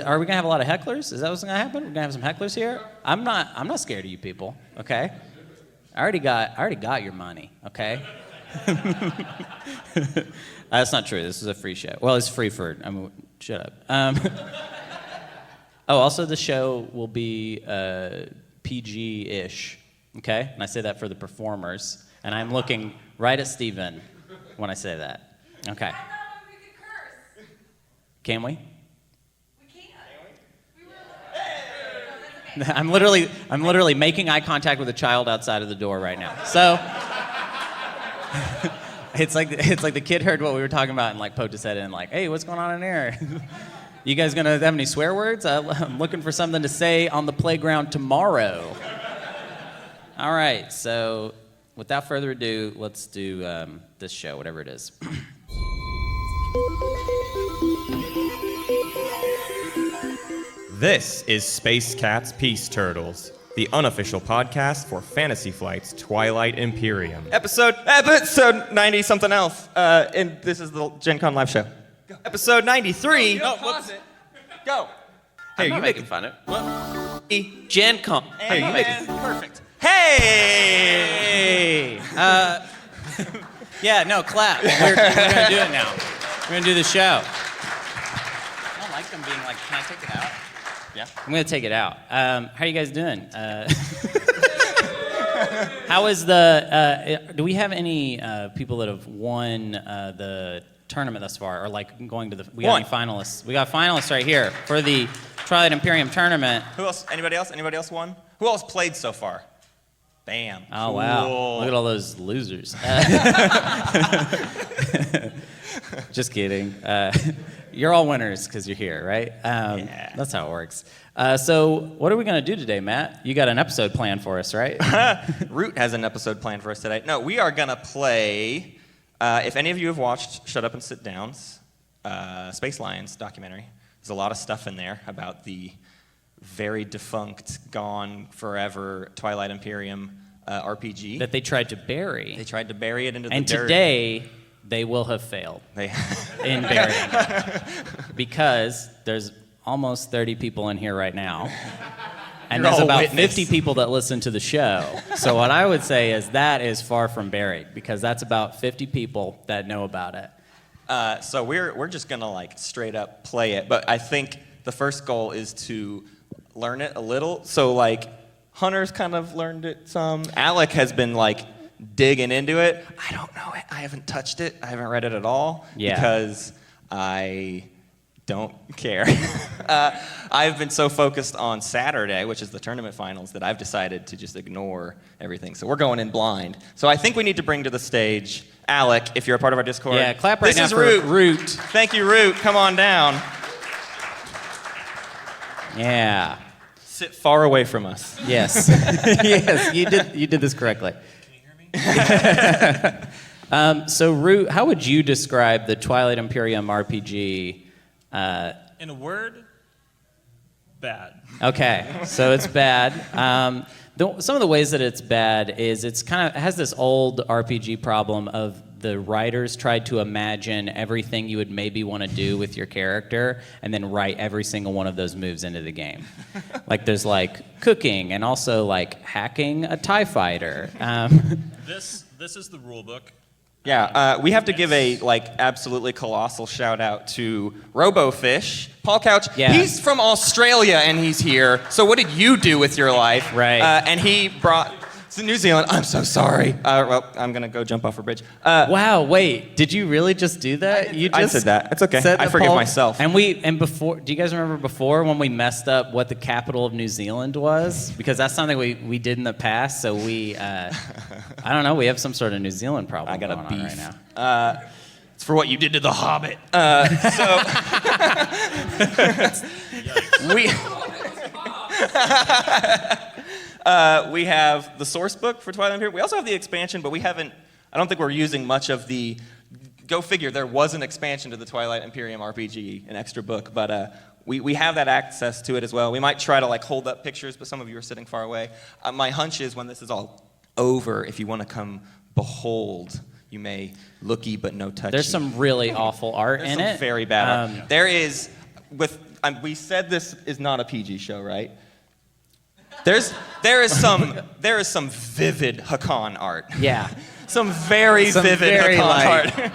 Are we gonna have a lot of hecklers? Is that what's gonna happen? We're gonna have some hecklers here? I'm not scared of you people, okay? I already got your money, okay? That's not true. This is a free show. Well, it's free shut up. Also the show will be PG-ish, okay? And I say that for the performers. And I'm looking right at Steven when I say that. Okay. I thought we could curse. Can we? We can't. We were I'm literally making eye contact with a child outside of the door right now. So it's like the kid heard what we were talking about and like poked his head in like, hey, what's going on in here? You guys gonna have any swear words? I'm looking for something to say on the playground tomorrow. All right, so without further ado, let's do this show, whatever it is. This is Space Cat's Peace Turtles, the unofficial podcast for Fantasy Flight's Twilight Imperium. Episode 90 something else. And this is the GenCon live show. Go. Episode 93. No, whoops. Go. Hey, you making fun of it? GenCon. Hey, you making perfect. Hey! Yeah, no, clap. We're gonna do it now. We're gonna do the show. I don't like them being like, can I take it out? Yeah. I'm gonna take it out. How are you guys doing? How is do we have any people that have won the tournament thus far, or like going to we got any finalists? We got finalists right here for the Twilight Imperium tournament. Who else? Anybody else? Anybody else won? Who else played so far? Bam. Oh, cool. wow. Look at all those losers. Just kidding. You're all winners because you're here, right? Yeah. That's how it works. So what are we going to do today, Matt? You got an episode planned for us, right? Root has an episode planned for us today. No, we are going to play, if any of you have watched Shut Up and Sit Down's Space Lions documentary, there's a lot of stuff in there about the very defunct, gone forever Twilight Imperium RPG. That they tried to bury. They tried to bury it into the and dirt. Today, they will have failed in burying it. Because there's almost 30 people in here right now. And You're there's all about witness. 50 people that listen to the show. So what I would say is that is far from buried, because that's about 50 people that know about it. So we're just gonna like straight up play it, but I think the first goal is to learn it a little. So like Hunter's kind of learned it some. Alec has been like digging into it. I don't know it. I haven't touched it. I haven't read it at all because I don't care. I've been so focused on Saturday, which is the tournament finals, that I've decided to just ignore everything. So we're going in blind. So I think we need to bring to the stage Alec, if you're a part of our Discord. Yeah, clap right this now is for Root. Thank you, Root. Come on down. Yeah. Sit far away from us. Yes. Yes, you did this correctly. Can you hear me? So, Root, how would you describe the Twilight Imperium RPG? In a word, bad. Okay, so it's bad. Some of the ways that it's bad is it has this old RPG problem of the writers tried to imagine everything you would maybe want to do with your character and then write every single one of those moves into the game. Like there's like cooking and also like hacking a TIE fighter. This is the rule book. Yeah, we have to give a like absolutely colossal shout out to RoboFish, Paul Couch. Yeah. He's from Australia and he's here. So what did you do with your life? Right. And he brought to New Zealand. I'm so sorry. Well, I'm gonna go jump off a bridge. Wow, wait, did you really just do that? I said that. It's okay. I forgive myself. And before, do you guys remember before when we messed up what the capital of New Zealand was? Because that's something we did in the past. So I don't know. We have some sort of New Zealand problem I got a going beef on right now. It's for what you did to the Hobbit. We have the source book for Twilight Imperium. We also have the expansion, but I don't think we're using much of the, go figure, there was an expansion to the Twilight Imperium RPG, an extra book, but we have that access to it as well. We might try to like hold up pictures, but some of you are sitting far away. My hunch is when this is all over, if you want to come behold, you may looky but no touchy. There's some really awful art in some it. very bad art. There is, with we said this is not a PG show, right? There is some vivid Hakan art. Yeah. Some very vivid very, Hakan art.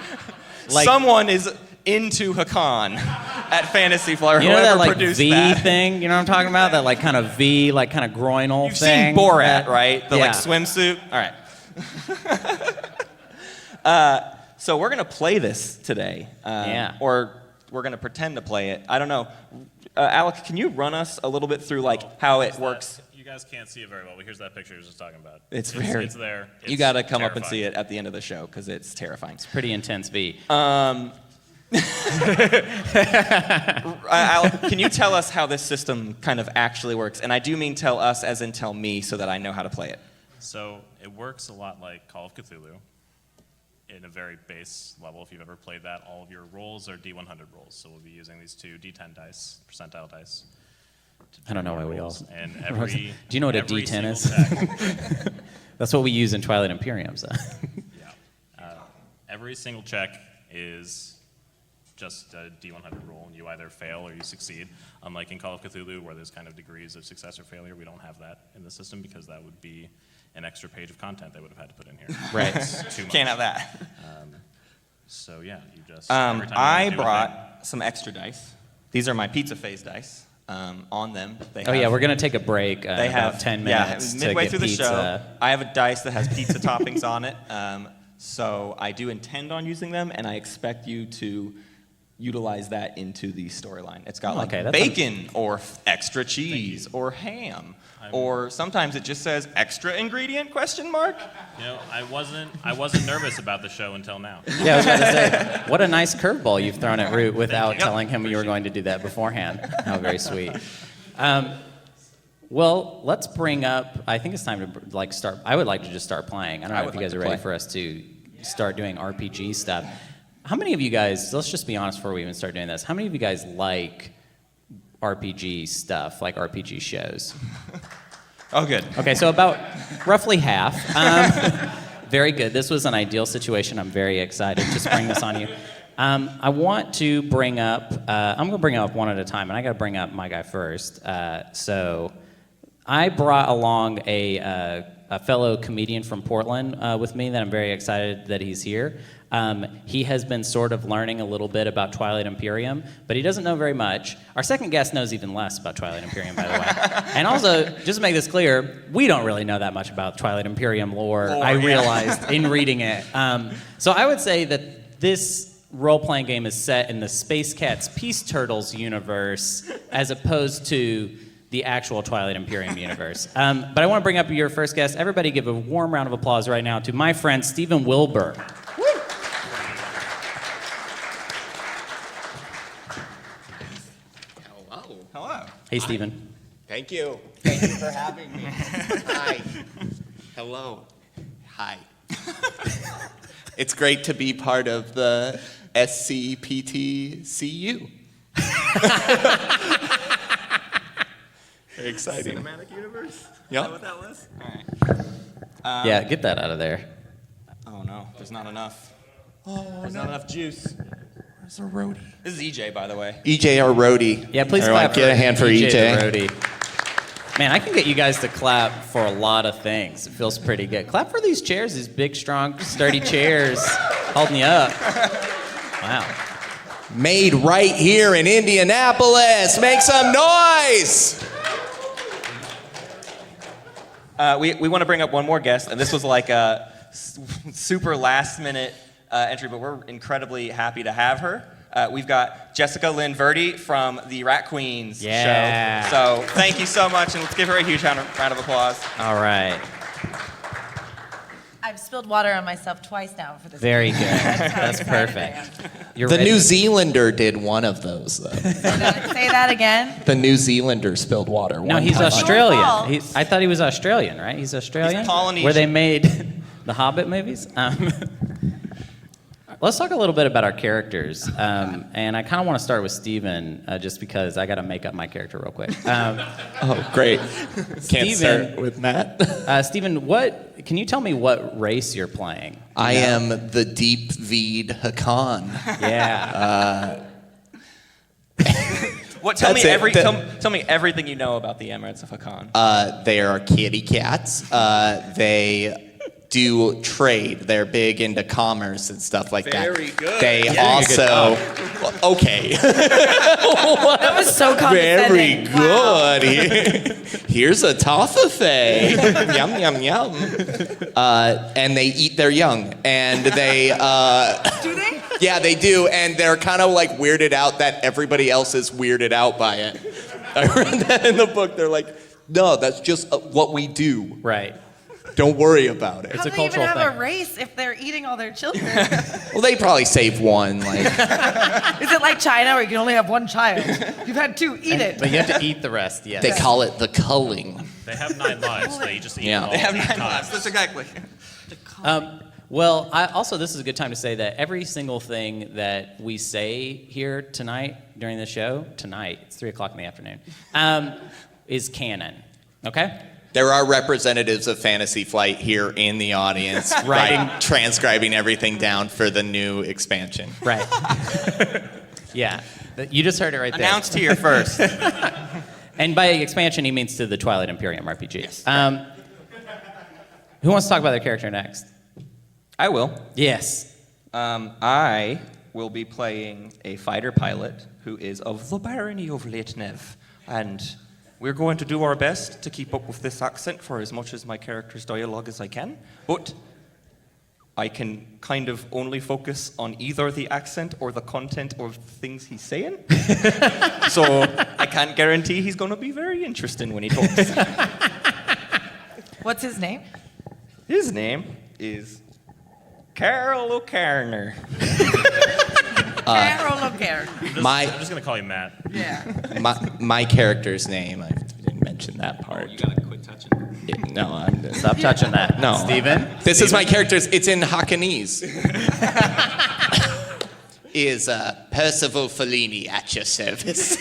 like- Someone is into Hakan at Fantasy Flight. You know that like produced V that. thing? You know what I'm talking about? That like kind of V, like kind of groinal You've thing. seen Borat, right? The Yeah. like swimsuit. All right. So we're gonna play this today. Yeah. Or we're gonna pretend to play it. I don't know. Alec, can you run us a little bit through like how it works? You guys can't see it very well, but here's that picture I was just talking about. It's there. You got to come up and see it at the end of the show because it's terrifying. Pretty intense V. Alec, can you tell us how this system kind of actually works? And I do mean tell us as in tell me so that I know how to play it. So it works a lot like Call of Cthulhu in a very base level. If you've ever played that, all of your rolls are D100 rolls. So we'll be using these two D10 dice, percentile dice. I don't know why we all. rolls. And every Do you know what a every D10 single is? check- That's what we use in Twilight Imperium. So. Every single check is just a D100 roll, and you either fail or you succeed. Unlike in Call of Cthulhu, where there's kind of degrees of success or failure, we don't have that in the system because that would be an extra page of content they would have had to put in here. Right. It's too much. Can't have that. So yeah, you just. every time you I do a thing- brought some extra dice. These are my pizza phase dice. On them, they have, We're gonna take a break. they about have 10 minutes to midway get through the pizza. show. I have a dice that has pizza toppings on it. So I do intend on using them, and I expect you to utilize that into the storyline. It's got like okay, that bacon or extra cheese or ham, or sometimes it just says extra ingredient question mark. You know, I wasn't nervous about the show until now. Yeah, I was about to say, what a nice curveball you've thrown at Root without telling him you were going to do that beforehand. How very sweet. Well, let's bring up. I think it's time to like start. I would like to just start playing. I don't know if you guys are ready for us to start doing RPG stuff. How many of you guys? Let's just be honest before we even start doing this. How many of you guys like RPG stuff, like RPG shows? Oh, good. Okay, so about roughly half. Very good. This was an ideal situation. I'm very excited to spring this on you. I want to bring up, I'm going to bring up one at a time, and I got to bring up my guy first. So I brought along a fellow comedian from Portland with me that I'm very excited that he's here. He has been sort of learning a little bit about Twilight Imperium, but he doesn't know very much. Our second guest knows even less about Twilight Imperium, by the way. And also, just to make this clear, we don't really know that much about Twilight Imperium lore, I realized in reading it. So I would say that this role-playing game is set in the Space Cats Peace Turtles universe as opposed to the actual Twilight Imperium universe. But I want to bring up your first guest. Everybody give a warm round of applause right now to my friend, Steven Wilber. Hello. Hey, Steven. Thank you. Thank you for having me. Hi. Hello. Hi. It's great to be part of the SCPT CU. Very exciting. Cinematic universe? Yep. Is that what that was? All right. Yeah, get that out of there. Oh no, there's not enough. There's not enough juice. Where's the roadie? This is EJ, by the way. EJ or roadie? Yeah, please Everyone clap get a hand for the EJ. roadie. Man, I can get you guys to clap for a lot of things. It feels pretty good. Clap for these chairs, these big, strong, sturdy chairs holding you up. Wow. Made right here in Indianapolis. Make some noise. We want to bring up one more guest, and this was like a super last minute entry, but we're incredibly happy to have her. We've got Jessica Lynn Verdi from the Rat Queens show. So thank you so much, and let's give her a huge round of applause. All right. I've spilled water on myself twice now for this. Very game. good. That's excited I perfect. am. You're The ready? New Zealander did one of those, though. Say that again. The New Zealander spilled water. No, one he's time. Australian. fault. I thought he was Australian, right? He's Australian? He's Polynesian. Where they made the Hobbit movies? Let's talk a little bit about our characters. And I kind of want to start with Steven, just because I got to make up my character real quick. Oh, great. Can't Steven- start with Matt. Steven, can you tell me what race you're playing? I am the deep V'd Hakan. Yeah. What? Tell That's me it. tell me everything you know about the Emirates of Hakan. They are kitty cats. They do trade. They're big into commerce and stuff like that. Very good. They Yeah, also okay. That was so Very condescending. Wow. good. Here's a toffee. Yum yum yum. And they eat their young, and they. Do they? Yeah, they do, and they're kind of like weirded out that everybody else is weirded out by it. I read that in the book. They're like, no, that's just what we do. Right. Don't worry about it. It's How a do they even cultural have thing. a race if they're eating all their children? Well, they probably save one. Like, Is it like China where you can only have one child? You've had two, eat it. But you have to eat the rest, yes. they call it the culling. They have 9 lives. They just eat Yeah. them all They have 8 9 times. lives. That's exactly. Well, also, this is a good time to say that every single thing that we say here tonight during the show, tonight, it's 3 o'clock in the afternoon, is canon, okay? There are representatives of Fantasy Flight here in the audience, transcribing everything down for the new expansion. Right. Yeah, you just heard it right there. Announced here first. And by expansion, he means to the Twilight Imperium RPG. Who wants to talk about their character next? I will. Yes. I will be playing a fighter pilot who is of the barony of Leitnev, and we're going to do our best to keep up with this accent for as much as my character's dialogue as I can, but I can kind of only focus on either the accent or the content of things he's saying. So I can't guarantee he's going to be very interesting when he talks. What's his name? His name is Carol O'Carner. Carol O'Carroll. My I'm just going to call you Matt. Yeah. my character's name, I didn't mention that part. You gotta quit touching. No, I'm Stop touching that. No. Steven? This is my character's. It's in Hakanese. Is Percival Fellini at your service?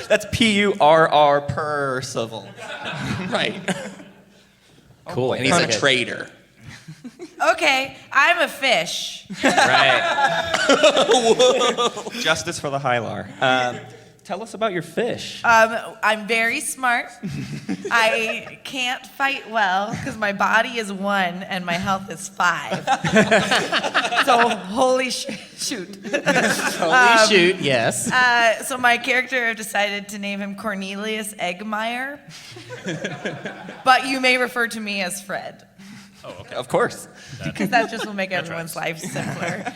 That's P-U-R-R Percival. Right. Cool. And he's a traitor. Okay, I'm a fish. Right. Justice for the Hylar. Tell us about your fish. I'm very smart. I can't fight well because my body is 1 and my health is 5. So holy shoot. Holy shoot, yes. So my character, I've decided to name him Cornelius Eggmeyer. But you may refer to me as Fred. Oh, okay. Of course. Because that just will make everyone's life simpler.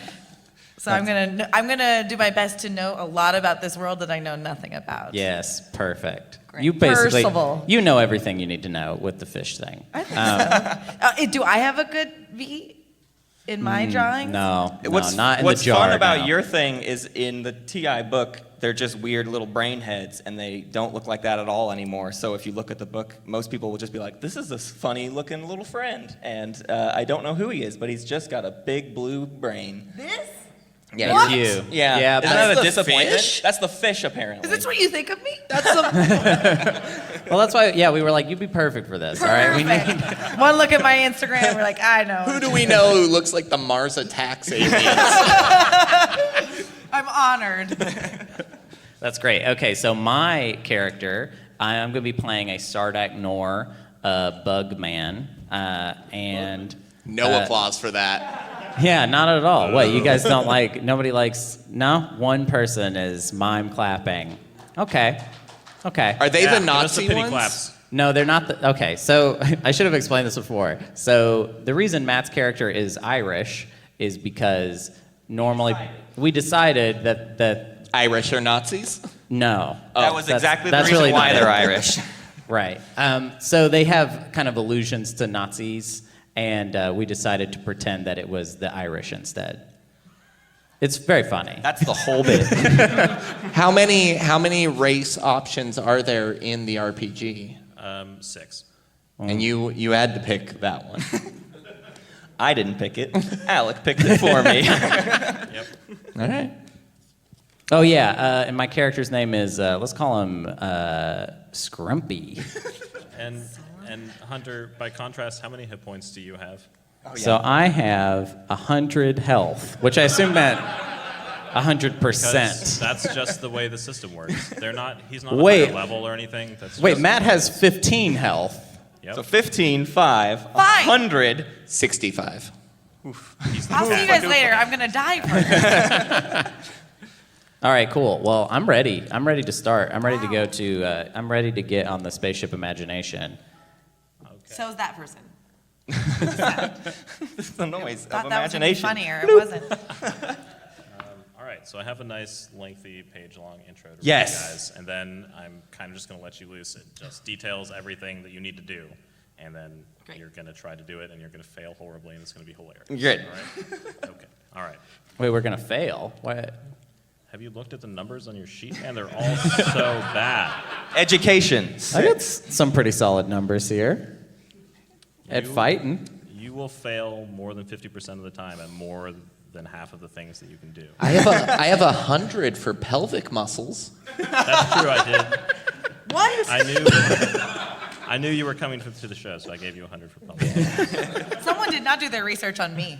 So I'm gonna do my best to know a lot about this world that I know nothing about. Yes, perfect. Great. You basically, Percival. you know everything you need to know with the fish thing. I think so. Do I have a good V in my drawings? No, What's not in what's the jar. fun about no. your thing is in the TI book, they're just weird little brain heads, and they don't look like that at all anymore. So if you look at the book, most people will just be like, this is this funny-looking little friend, and I don't know who he is, but he's just got a big blue brain. This? Yeah, That's What? you. Yeah, but isn't that a the disappointment? fish? That's the fish, apparently. Is this what you think of me? well, that's why. Yeah, we were like, you'd be perfect for this. All right, we need. Perfect. One look at my Instagram, we're like, I know. Who do we know who looks like the Mars attacks aliens? I'm honored. That's great. Okay, so my character, I'm going to be playing a Sardak Nor bug man, and No applause for that. yeah, not at all. What, you guys don't like? Nobody likes? No, one person is mime clapping. Okay. Are they Yeah, the give us Nazi the pity ones? claps. No, they're not. Okay, so I should have explained this before. So the reason Matt's character is Irish is because normally we decided that Irish or Nazis? no. That was exactly the that's reason really why not they're it. Irish. Right. So they have kind of allusions to Nazis, and we decided to pretend that it was the Irish instead. It's very funny. That's the whole bit. How many race options are there in the RPG? 6. And you had to pick that one. I didn't pick it. Alec picked it for me. Yep. All right. Oh yeah, and my character's name is let's call him Scrumpy. And Hunter, by contrast, how many hit points do you have? So I have 100 health, which I assume meant 100%. That's just the way the system works. He's not Wait. a higher level or anything. Wait, Matt has 15 health. Yep. So 15, 5, Fine. 100. 65. I'll see you guys later. I'm gonna die first. All right, cool. Well, I'm ready. I'm ready to start. I'm ready to go to. I'm ready to get on the spaceship Imagination. So's that person. It's the noise Thought of that was gonna be imagination. funnier. It wasn't. All right, so I have a nice, lengthy, page-long intro to read Yes. you guys, and then I'm kind of just going to let you loose. It just details everything that you need to do, and then Great. you're going to try to do it, and you're going to fail horribly, and it's going to be hilarious. Good. All right? Okay. All right. Wait, we're gonna fail. What? Have you looked at the numbers on your sheet, man? They're all so bad. Education. I got some pretty solid numbers here. At You- fighting. You will fail more than 50% of the time at more than half of the things that you can do. I have 100 for pelvic muscles. That's true, I did. What? I knew you were coming to the show, so I gave you 100 for public. Someone did not do their research on me.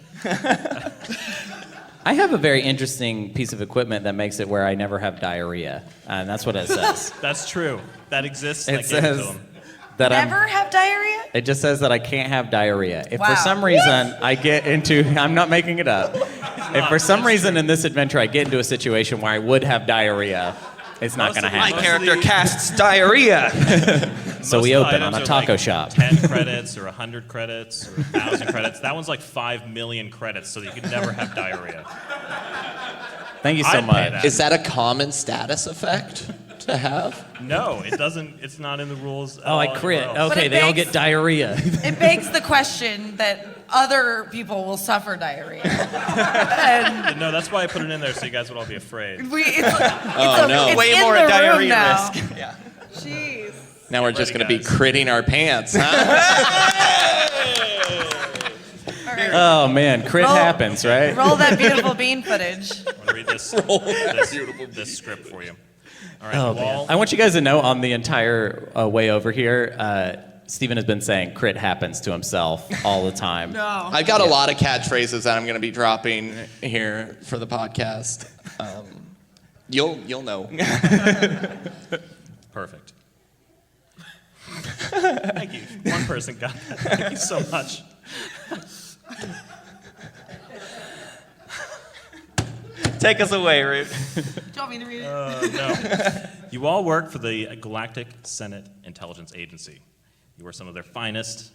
I have a very interesting piece of equipment that makes it where I never have diarrhea, and that's what it says. That's true. That exists. And It I gave it to says him. that Never have diarrhea? It just says that I can't have diarrhea. If for Wow. some reason I get into, I'm not making it up. If for some reason in this adventure I get into a situation where I would have diarrhea, it's not going to My happen. character casts diarrhea. So Most we of the open on items a are taco like shop. 10 credits or 100 credits or 1,000 credits. That one's like 5 million credits, so that you could never have diarrhea. Thank you so I'd pay much. that. Is that a common status effect to have? No, it doesn't. It's not in the rules. At Oh, I all crit. anywhere else. Okay, it they all begs- get diarrhea. It begs the question that other people will suffer diarrhea. And No, that's why I put it in there, so you guys would all be afraid. no. It's Way in more the a diarrhea room now. risk. Yeah. Jeez. Now we're just going to be guys. critting our pants, huh? All right. Oh man, crit Roll- happens, right? Roll that beautiful bean footage. I'm going to read this script for you. All right, Oh you all, man. I want you guys to know on the entire way over here, Steven has been saying crit happens to himself all the time. I've got a lot of catchphrases that I'm going to be dropping here for the podcast. You'll know. Perfect. Thank you. One person got that. Thank you so much. Take us away, Root. Do you want me to read it? No. You all work for the Galactic Senate Intelligence Agency. You are some of their finest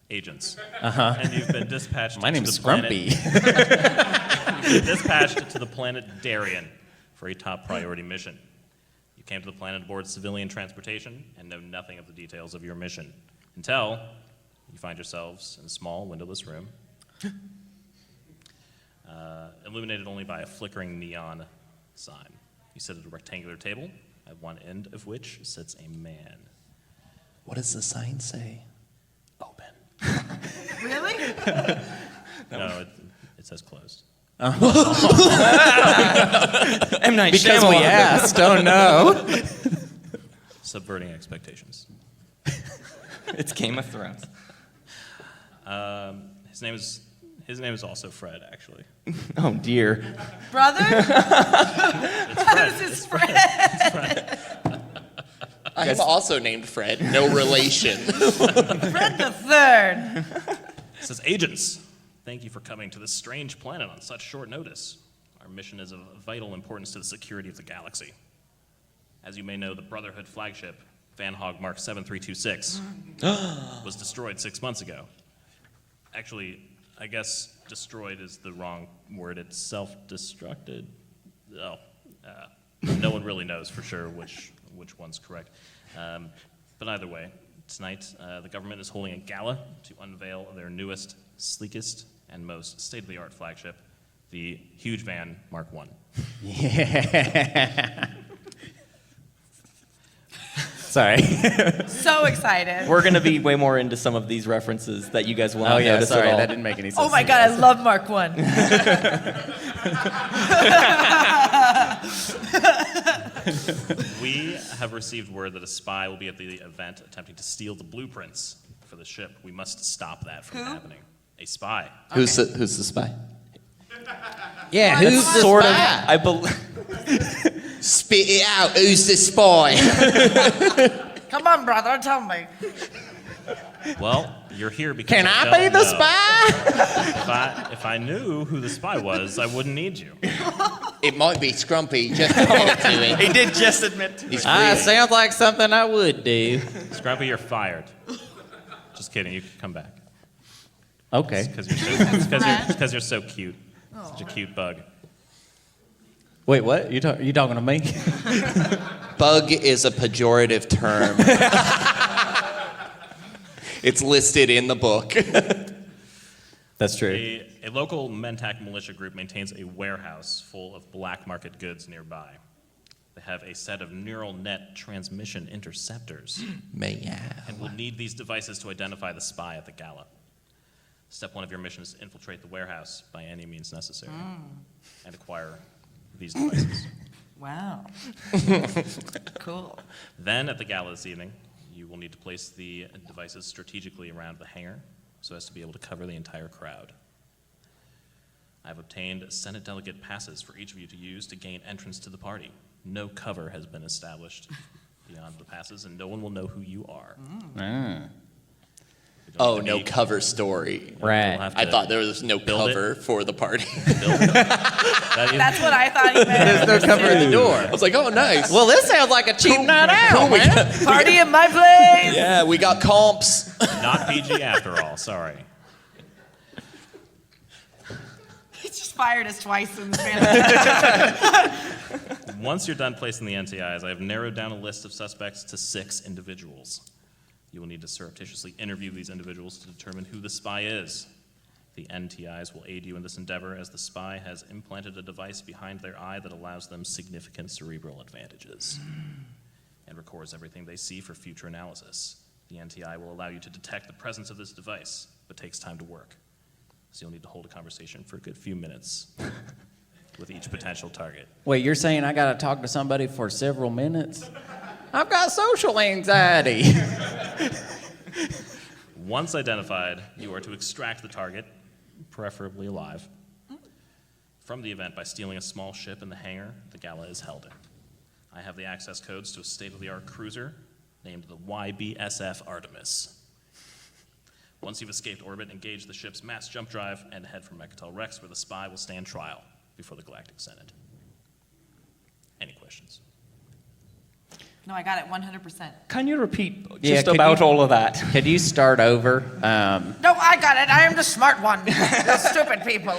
agents. Uh-huh. And you've been dispatched My to name's the planet. Scrumpy. You've been dispatched to the planet Darien for a top priority mission. You came to the planet aboard civilian transportation and know nothing of the details of your mission until you find yourselves in a small windowless room, illuminated only by a flickering neon sign. You sit at a rectangular table, at one end of which sits a man. What does the sign say? Open. Really? No, it says closed. M. Night Because we Shyamalan. asked. Oh no. Subverting expectations. It's Game of Thrones. His name is also Fred, actually. Oh dear. Brother? It's Fred. This is Fred. I am also named Fred. No relation. Fred the Third. It says, agents, thank you for coming to this strange planet on such short notice. Our mission is of vital importance to the security of the galaxy. As you may know, the Brotherhood flagship, Van Hog Mark 7326, was destroyed 6 months ago. Actually, I guess destroyed is the wrong word. It's self-destructed. No one really knows for sure which one's correct. But either way, tonight the government is holding a gala to unveil their newest, sleekest, and most state-of-the-art flagship, the Huge Van Mark I. Yeah. Sorry. So excited. We're gonna be way more into some of these references that you guys will not Oh yeah, notice sorry, at all. that didn't make any sense. Oh my to God, me. I love Mark One. We have received word that a spy will be at the event attempting to steal the blueprints for the ship. We must stop that from Who? happening. A spy. Who's the spy? Yeah, who's the Sort of. spy? I believe. Spit it out. Who's the spy? Come on, brother, tell me. Well, you're here because Can I don't be the know. spy? If I knew who the spy was, I wouldn't need you. It might be Scrumpy. Just admit to it. He did just admit to it. He's Ah, really- sounds like something I would do. Scrumpy, you're fired. Just kidding. You can come back. Okay. Because you're so cute. Such a cute bug. Wait, what? You talking to me? Bug is a pejorative term. It's listed in the book. That's true. A local Mentak militia group maintains a warehouse full of black market goods nearby. They have a set of neural net transmission interceptors and will need these devices to identify the spy at the Gala. Step 1 of your mission is to infiltrate the warehouse by any means necessary and acquire these devices. Wow. Cool. Then at the Gala this evening, you will need to place the devices strategically around the hangar so as to be able to cover the entire crowd. I've obtained Senate delegate passes for each of you to use to gain entrance to the party. No cover has been established beyond the passes, and no one will know who you are. You don't Oh, have no any- cover story. Right. You'll have I to thought there was no build it. cover for the party. build it. That is- That's what I thought he meant. There's no cover in the door. I was like, oh, nice. Well, this sounds like a cheap night out, man. Party in my place. Yeah, we got comps. Not PG after all, sorry. He just fired us twice in the span. Once you're done placing the NTIs, I have narrowed down a list of suspects to 6 individuals. You will need to surreptitiously interview these individuals to determine who the spy is. The NTIs will aid you in this endeavor as the spy has implanted a device behind their eye that allows them significant cerebral advantages and records everything they see for future analysis. The NTI will allow you to detect the presence of this device, but takes time to work. So you'll need to hold a conversation for a good few minutes with each potential target. Wait, you're saying I got to talk to somebody for several minutes? I've got social anxiety. Once identified, you are to extract the target, preferably alive, from the event by stealing a small ship in the hangar the Gala is held in. I have the access codes to a state-of-the-art cruiser named the YBSF Artemis. Once you've escaped orbit, engage the ship's mass jump drive and head for Mechatol Rex, where the spy will stand trial before the Galactic Senate. Any questions? No, I got it 100%. Can you repeat Yeah, just could about you- all of that? Could you start over? No, I got it. I am the smart one. The stupid people.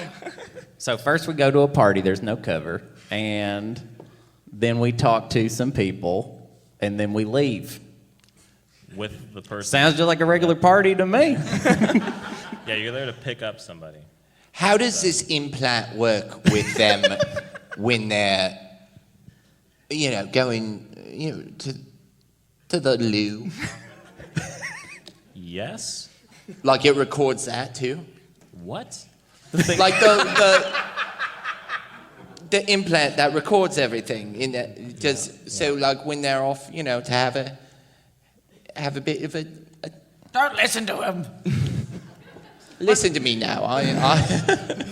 So first we go to a party, there's no cover, and then we talk to some people, and then we leave. With the person. Sounds just like a regular party to me. Yeah, you're there to pick up somebody. How does this implant work with them when they're, going, to the loo? Yes? Like it records that too? What? Like the implant that records everything in that. So like when they're off, to have a bit of a. Don't listen to him. Listen to me now. I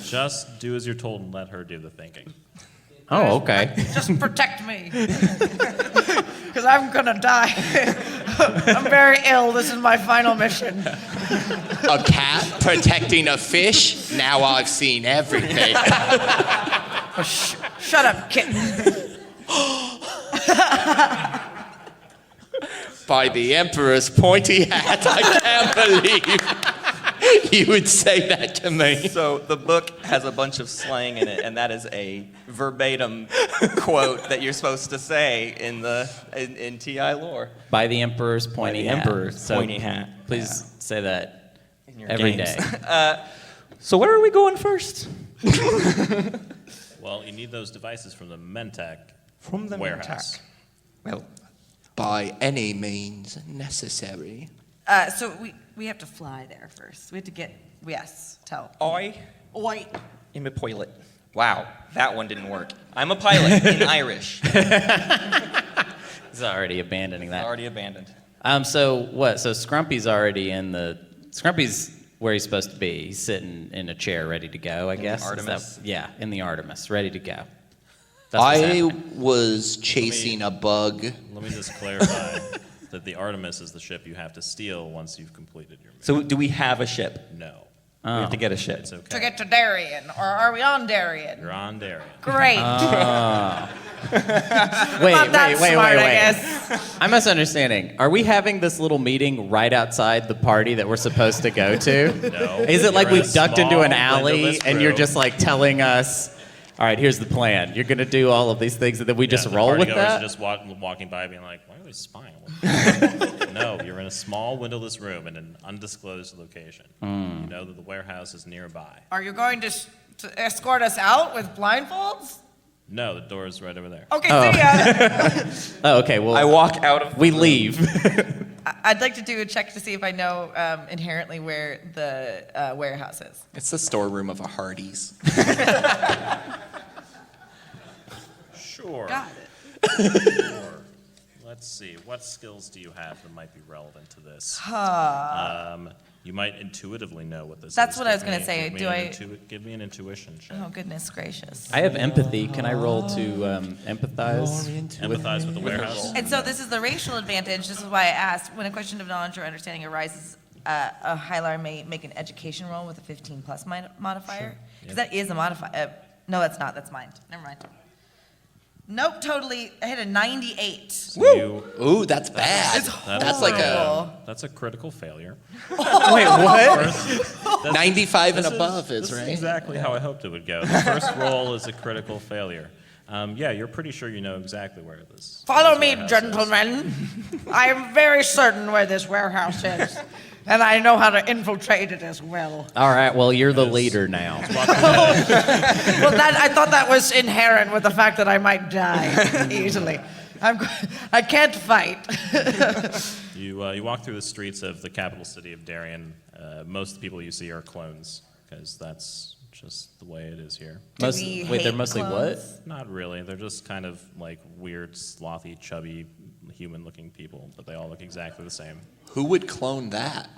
Just do as you're told and let her do the thinking. Oh, okay. Just protect me. Because I'm going to die. I'm very ill. This is my final mission. a cat protecting a fish. Now I've seen everything. Shut up, kitten. By the Emperor's pointy hat, I can't believe you would say that to me. So the book has a bunch of slang in it, and that is a verbatim quote that you're supposed to say in TI lore. By the Emperor's pointy the hat. Emperor's pointy hat. Please say that In your every games. day. So where are we going first? Well, you need those devices from the Mentak From the warehouse. Mentak. Well, By any means necessary. So we have to fly there first. We have to get, yes, tell. I Oi. am a pilot. Wow, that one didn't work. I'm a pilot in Irish. He's already abandoning that. Already abandoned. So what? So Scrumpy's already in the. Scrumpy's where he's supposed to be. He's sitting in a chair ready to go, I guess. Is Artemis? Yeah, in the Artemis, ready to go. That's what's I happening. was chasing a bug. Let me just clarify that the Artemis is the ship you have to steal once you've completed your mission. So do we have a ship? No. We have to get a ship. It's okay. To get to Darien, or are we on Darien? You're on Darien. Great. Wait, Not that smart, I guess. I'm misunderstanding. Are we having this little meeting right outside the party that we're supposed to go to? No. Is it like You're in we've a ducked into an small, alley windowless and you're room. just like telling us, all right, here's the plan. You're going to do all of these things and then we just the roll with partygoers that? are just walking by being like, why are they spying? No, you're in a small windowless room in an undisclosed location. Hmm. You know that the warehouse is nearby. Are you going to escort us out with blindfolds? No, the door is right over there. Okay, see ya. Oh, okay. Well, I walk out of. we leave. I'd like to do a check to see if I know inherently where the warehouse is. It's the storeroom of a Hardee's. Sure. Got it. Sure. Let's see. What skills do you have that might be relevant to this? You might intuitively know what this That's is. what I was Give gonna me- say. give me Do an I- give me an intuition check. Oh, goodness gracious. I have empathy. Can I roll to empathize? Empathize with the warehouse. And so this is the racial advantage. This is why I asked, when a question of knowledge or understanding arises, a Hylar may make an education roll with a 15 plus modifier. Because that is a modifier. No, that's not. That's mine. Never mind. Nope, totally. I hit a 98. So you- Ooh, that's bad. It's That's like a horrible. that's a critical failure. Wait, what? That's- 95 and this above this is right. exactly how I hoped it would go. The first roll is a critical failure. Yeah, you're pretty sure you know exactly where this. Follow this me, warehouse is. gentlemen. I am very certain where this warehouse is. And I know how to infiltrate it as well. All right, well, you're the leader now. Well, I thought that was inherent with the fact that I might die easily. I can't fight. You walk through the streets of the capital city of Darien. Most of the people you see are clones, because that's just the way it is here. we Wait, they're hate mostly clones? what? Not really. They're just kind of like weird, slothy, chubby, human-looking people, but they all look exactly the same. Who would clone that?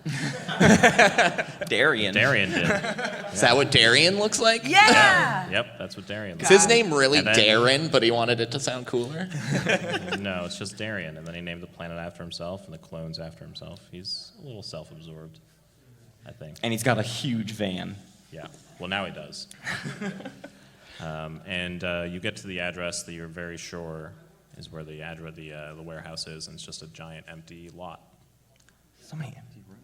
Darien. Darien did. Is that what Darien looks like? Yeah! Yep, that's what Darien Is looks his name really And then- Darren, but he wanted it to sound cooler? like. No, it's just Darien, and then he named the planet after himself and the clones after himself. He's a little self-absorbed, I think. And he's got a huge van. Yeah. Well, now he does. You get to the address that you're very sure is where the warehouse is, and it's just a giant empty lot. So many empty rooms.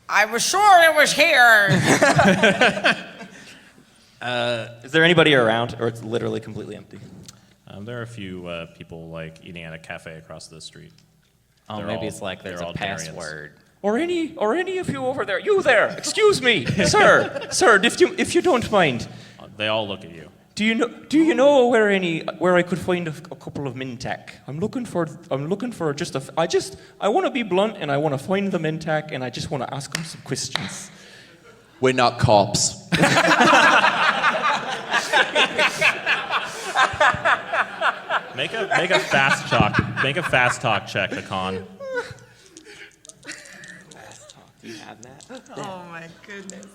I was sure it was here. Is there anybody around, or it's literally completely empty? There are a few people like eating at a cafe across the street. Oh, They're maybe all- it's like there's they're a all Darians. password. Or any of you over there? You there? Excuse me, sir, if you don't mind. They all look at you. Do you know where I could find a couple of Mintac? I'm looking for just I want to be blunt and I want to find the Mintac and I just want to ask them some questions. We're not cops. Make a fast talk check, Hakan. Do you have that? Oh my goodness.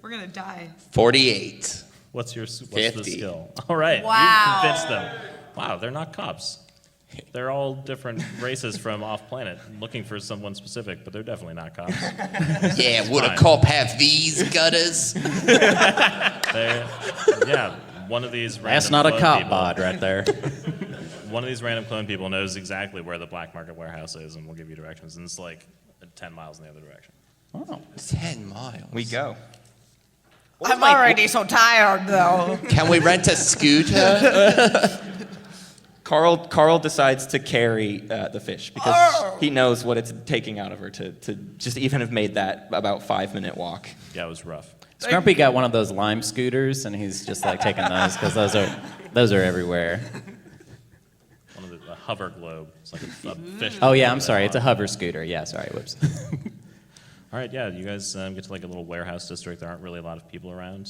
We're gonna die. 48. What's the 50. skill? All right, Wow. you convinced them. Wow, they're not cops. They're all different races from off planet, looking for someone specific, but they're definitely not cops. Yeah, would a fine. cop have these gutters? Yeah, one of these random That's not a clone cop people, bod right there. One of these random clone people knows exactly where the black market warehouse is and will give you directions, and it's like 10 miles in the other direction. Oh. 10 miles. We go. I'm already so tired, though. Can we rent a scooter? Carl decides to carry the fish because he knows what it's taking out of her to just even have made that about 5-minute walk. Yeah, it was rough. Scrumpy got one of those lime scooters, and he's just like taking those because those are everywhere. One of the hover globe. It's like a fish. Oh yeah, I'm sorry. It's a hover scooter. Yeah, sorry. Whoops. All right, yeah, you guys get to like a little warehouse district. There aren't really a lot of people around,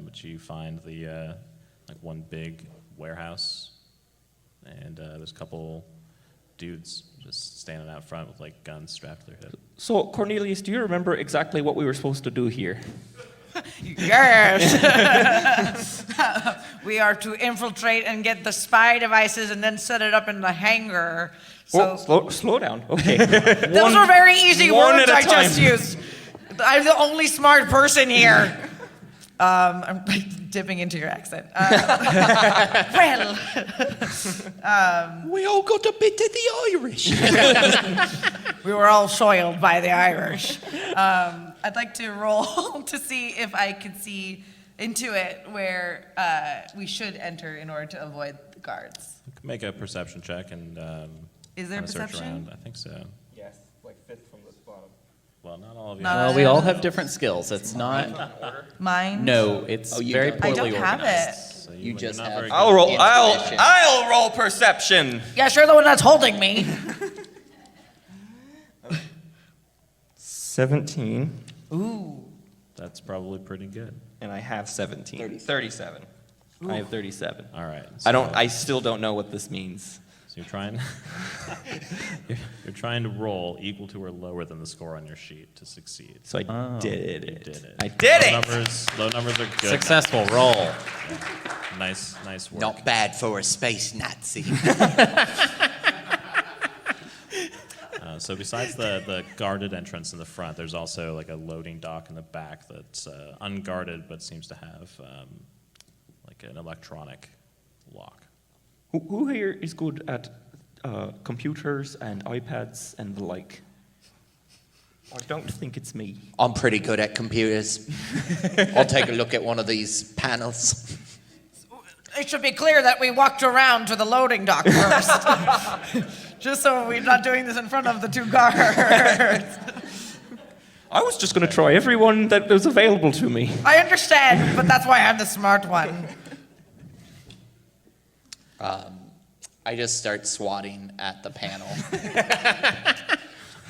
but you find the like one big warehouse, and there's a couple dudes just standing out front with like guns strapped to their head. So, Cornelius, do you remember exactly what we were supposed to do here? Yes. We are to infiltrate and get the spy devices and then set it up in the hangar. So Slow down. Okay. those were very easy one words at a I just time. used. I'm the only smart person here. I'm like dipping into your accent. Well, We all got a bit of the Irish. we were all soiled by the Irish. I'd like to roll to see if I could see into it where we should enter in order to avoid the guards. You can make a perception check and Is there kinda search perception? around. I think so. Yes, like fifth from the bottom. Well, not all of you. Not Well, we all have different skills. It's not. Mine? No, it's you very don't. I poorly don't have organized. it. So You you're just not have- very I'll good. roll. Intuition. I'll roll perception. Yes, you're the one that's holding me. 17, That's probably pretty good. and I have 17. 37. I have 37. All right. I still don't know what this means. So you're trying. you're trying to roll equal to or lower than the score on your sheet to succeed. So I did You it. did it. I did it! Low numbers are good. Successful roll. Nice work. Not bad for a space Nazi. So besides the guarded entrance in the front, there's also like a loading dock in the back that's unguarded but seems to have like an electronic lock. Who here is good at computers and iPads and the like? I don't think it's me. I'm pretty good at computers. I'll take a look at one of these panels. It should be clear that we walked around to the loading dock first. Just so we're not doing this in front of the two guards. I was just going to try everyone that was available to me. I understand, but that's why I'm the smart one. I just start swatting at the panel.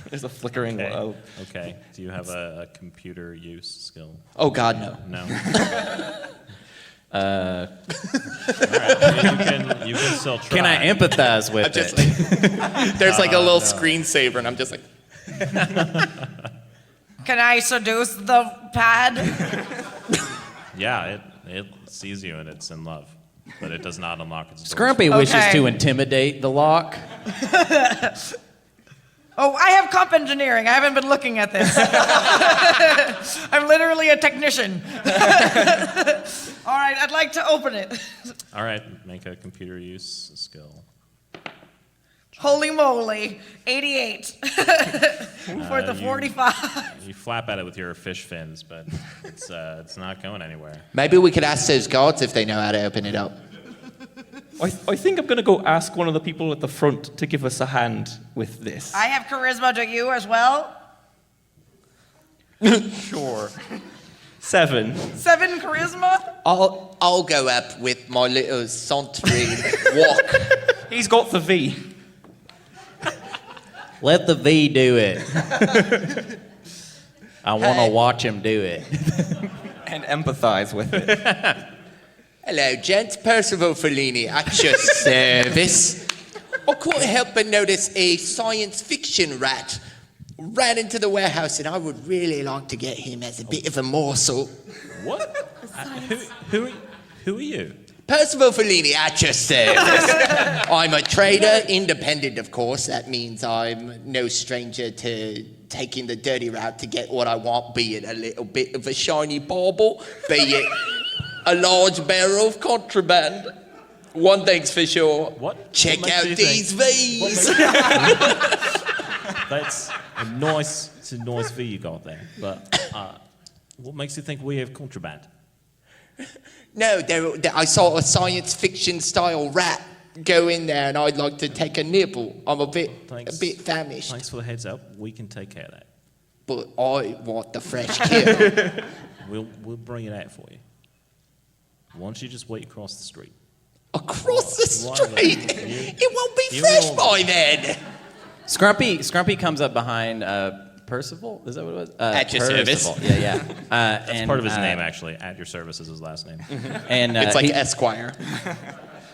There's a flickering glow. Okay. Do you have a computer use skill? Oh God, no. No. All right. You can still try. Can I empathize with Just it? like, there's like a little screensaver, and I'm just like, Can I seduce the pad? Yeah, it sees you and it's in love, but it does not unlock its doors. Scrumpy wishes Okay. to intimidate the lock. Oh, I have comp engineering. I haven't been looking at this. I'm literally a technician. All right, I'd like to open it. All right, make a computer use skill. Holy moly, 88 for the 45. You flap at it with your fish fins, but it's not going anywhere. maybe we could ask those guards if they know how to open it up. I think I'm going to go ask one of the people at the front to give us a hand with this. I have charisma. Do you as well? Sure. 7. 7 charisma? I'll go up with my little sauntering walk. He's got the V. Let the V do it. I want to Hey. watch him do it. And empathize with it. Hello, gents. Percival Fellini at your service. I couldn't help but notice a science fiction rat ran into the warehouse, and I would really like to get him as a bit of a morsel. What? Who are you? Percival Fellini at your service. I'm a trader, independent, of course. That means I'm no stranger to taking the dirty route to get what I want, be it a little bit of a shiny bauble, be it a large barrel of contraband. One thing's for sure. What? Check What makes out you these think- V's. That's a nice V you got there. But what makes you think we have contraband? No, I saw a science fiction style rat go in there, and I'd like to take a nibble. I'm a bit famished, Thanks for the heads up. We can take care of that. but I want the fresh kill. We'll bring it out for you. Why don't you just wait across the street? Across the Right there. street, it won't be you fresh will- by then. Scrumpy comes up behind Percival. Is that what it was? At your service. Percival. Yeah. That's part of his name, actually. At your service is his last name. And It's like he- Esquire.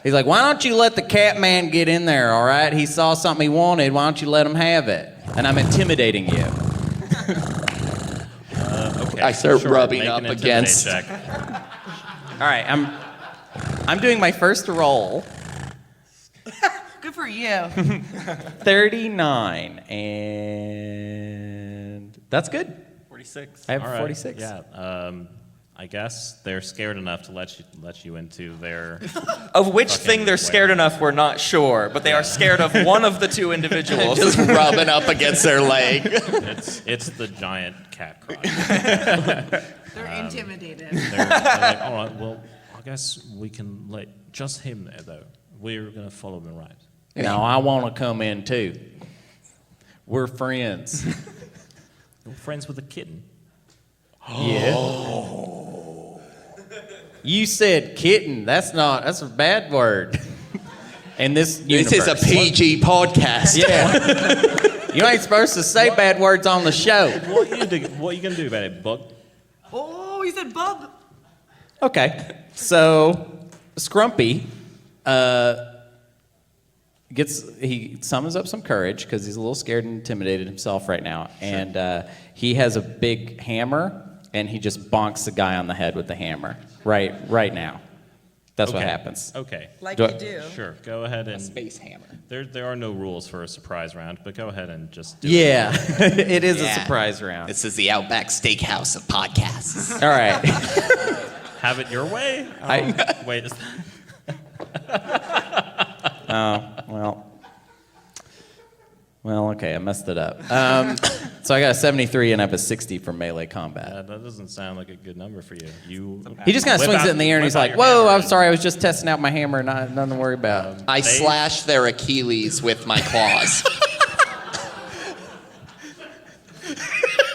He's like, why don't you let the cat man get in there, all right? He saw something he wanted. Why don't you let him have it? And I'm intimidating you. Okay. I start sure, rubbing make up an intimidate against. check. All right, I'm doing my first roll. Good for you. 39, and that's good. 46. I have All right, 46. Yeah. I guess they're scared enough to let you into their. Of which Fucking thing they're scared warehouse. enough, we're not sure, but they are scared of one of the two individuals. Just rubbing up against their leg. It's the giant cat crotch. They're intimidated. They're like, all right, well, I guess we can let just him there, though. We're going to follow him right. No, I want to come in too. We're friends. You're friends with a kitten. Yeah. You said kitten. That's a bad word. In this universe. This is a PG podcast. Yeah. You ain't supposed to say bad words on the show. What you going to do about it, bug? Oh, he said bub. Okay. So Scrumpy he summons up some courage because he's a little scared and intimidated himself right now. Sure. And he has a big hammer and he just bonks the guy on the head with the hammer right now. That's what happens. Okay. Like Do you I- do. Sure. Go ahead and. Space hammer. There are no rules for a surprise round, but go ahead and just do Yeah, it is a Yeah. surprise round. This is the Outback Steakhouse of podcasts. All right. it. Have it your way? Wait. Well, okay, I messed it up. So I got a 73 and I have a 60 for melee combat. That doesn't sound like a good number for you. He just kind of Whip swings out- it in the air and whip he's out like, your whoa, hammer I'm and- sorry, I was just testing out my hammer, nothing to worry about. I slash their Achilles with my claws.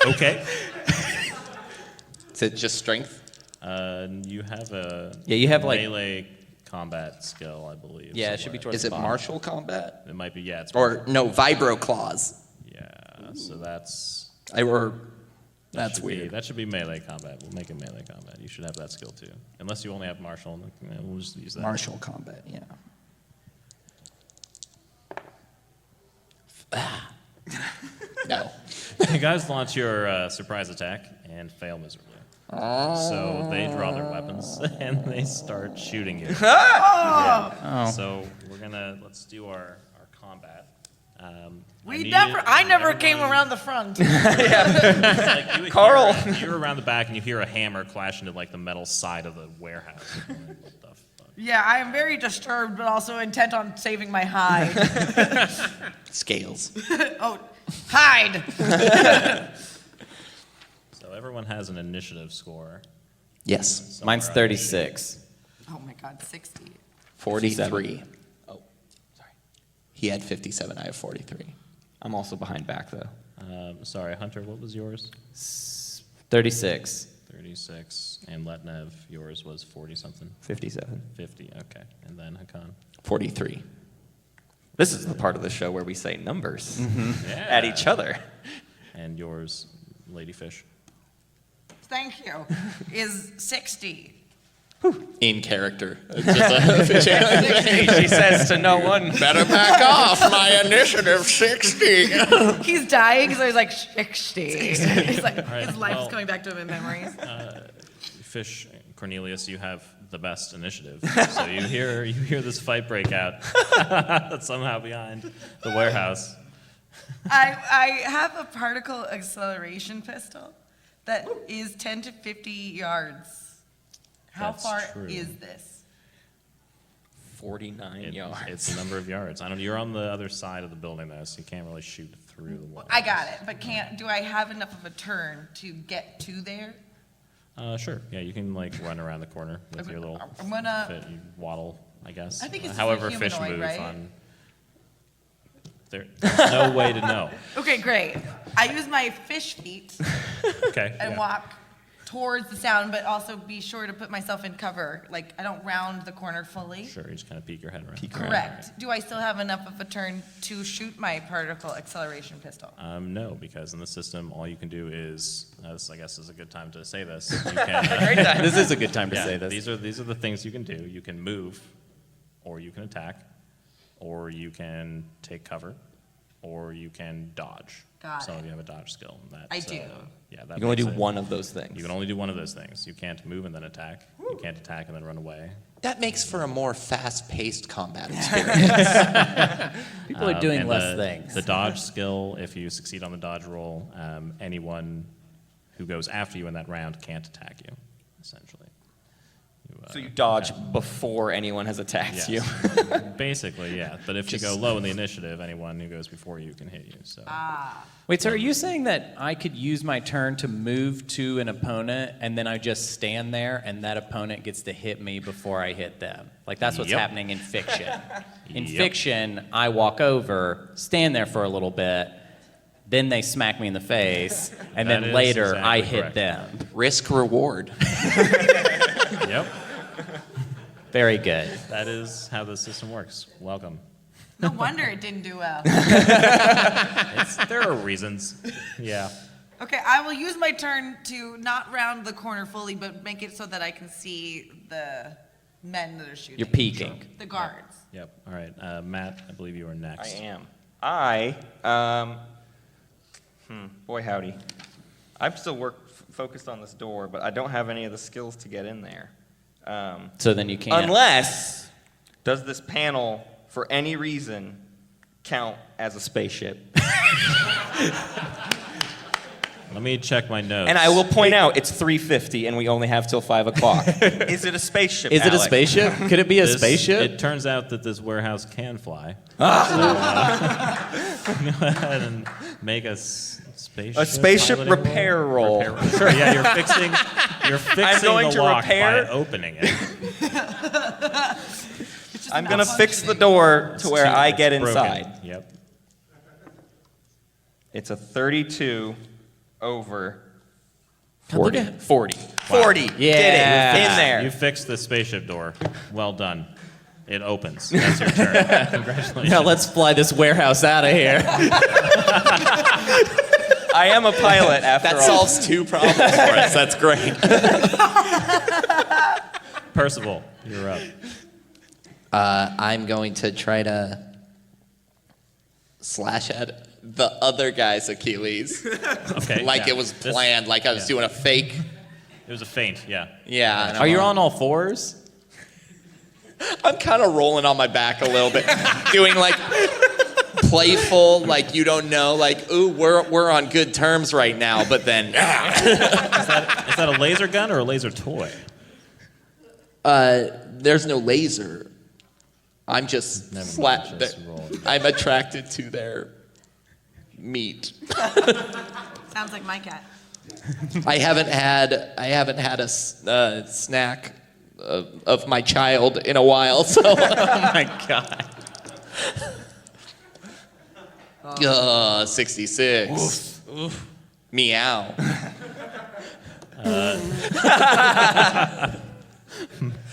Okay. Is it just strength? You have a You have like, melee combat skill, I believe. yeah, it should be somewhere. towards Is the it bottom. martial combat? It might be, yeah. It's Or no, vibro claws. yeah. So that's That's should be- weird. that should be melee combat. We'll make it melee combat. You should have that skill too, unless you only have martial. We'll just use that. Martial combat, yeah. No. You guys launch your surprise attack and fail miserably. So they draw their weapons and they start shooting you. Yeah. So let's do our combat. I never came around the front. Carl, you're around the back and you hear a hammer clash into like the metal side of the warehouse. What the fuck? Yeah, I am very disturbed, but also intent on saving my hide. Scales. Oh, hide! So everyone has an initiative score. Yes. somewhere Mine's on the 36. Oh my god, 60. 43. Oh, sorry. He had 57. I have 43. I'm also behind back, though. sheet. Sorry, Hunter, what was yours? 36. 36. And Letnev, yours was 40 something? 57. 50, okay. And then Hakan. 43. This is the part of the show where we say numbers Yeah. at each other. And yours, Ladyfish. Thank you. Is 60. In character. She says to no one. Better back off. My initiative 60. He's dying, so he's like 60. He's like, right, his life's well- coming back to him in memories. Fish, Cornelius, you have the best initiative. So you hear this fight break out somehow behind the warehouse. I have a particle acceleration pistol that is 10 to 50 yards. How That's far true. is this? 49 yards. It's the number of yards. You're on the other side of the building though, so you can't really shoot through the wall. I got it, but do I have enough of a turn to get to there? Sure. Yeah, you can like run around the corner with Okay, your little I'm gonna- fit. You waddle, I guess. I think it's just however a fish humanoid, move right? on. There's no way to know. Okay, great. I use my fish feet Okay. and yeah. walk towards the sound, but also be sure to put myself in cover. Like, I don't round the corner fully. Sure, you just kind of peek your head around. Correct. Do I still have enough of a turn to shoot my particle acceleration pistol? No, because in the system, all you can do is, this I guess is a good time to say this. You can, This is a good time to yeah, say this. These are the things you can do. You can move, or you can attack, or you can take cover, or you can dodge. Got Some it. of you have a dodge skill. I do. Yeah, that You can only makes do it- one of those things. You can only do one of those things. You can't move and then attack. You can't attack and then run away. That makes for a more fast-paced combat experience. People are doing And less things. The dodge skill, if you succeed on the dodge roll, anyone who goes after you in that round can't attack you, essentially. So you dodge before anyone has attacked you. Yes. Basically, yeah. But if you go low in the initiative, anyone who goes before you can hit you. So Wait, so are you saying that I could use my turn to move to an opponent and then I just stand there and that opponent gets to hit me before I hit them? Like that's what's Yep. happening in fiction. In Yep. fiction, I walk over, stand there for a little bit, then they smack me in the face, and That then is later I exactly hit correct. them. Risk reward. yep, Very good. that is how the system works. Welcome. No wonder it didn't do well. There are reasons. Yeah. Okay, I will use my turn to not round the corner fully, but make it so that I can see the men that are shooting. You're peeking. The guards. Yep. All right. Matt, I believe you are I next. am. Boy howdy. I'm still focused on this door, but I don't have any of the skills to get in there. So then you can't. Unless, does this panel, for any reason, count as a spaceship? Let me check my notes. And I will point out, it's 3:50 and we only have till 5 o'clock. Is it a spaceship, Is it a Alec? spaceship? Could it be a This- spaceship? It turns out that this warehouse can fly. So, go ahead and make a spaceship. A spaceship piloting repair roll. Sure. Yeah, you're fixing. You're fixing going the to lock repair- by opening it. I'm going to fix the door to where I get It's broken. inside. Yep. It's a 32 over Look 40. at- 40. 40. Yeah. Did it. In there. You fixed the spaceship door. Well done. It opens. That's your turn. Congratulations. Now let's fly this warehouse out of here. I am a pilot after That all. solves 2 problems for us. That's great. Percival, you're up. I'm going to try to slash at the other guy's Achilles. Okay. Like yeah. it was This- planned, like I was yeah. doing a fake. It was a feint. Yeah. Yeah. and Are you on all fours? I'm kind of rolling on my back a little bit, doing like playful, like you don't know, like ooh, we're on good terms right now, but then Is that a laser gun or a laser toy? there's no laser. I'm just Never mind, just roll. I'm attracted to their meat. Sounds like my cat. I haven't had a snack of my child in a while, so. Oh my god. 66. Meow.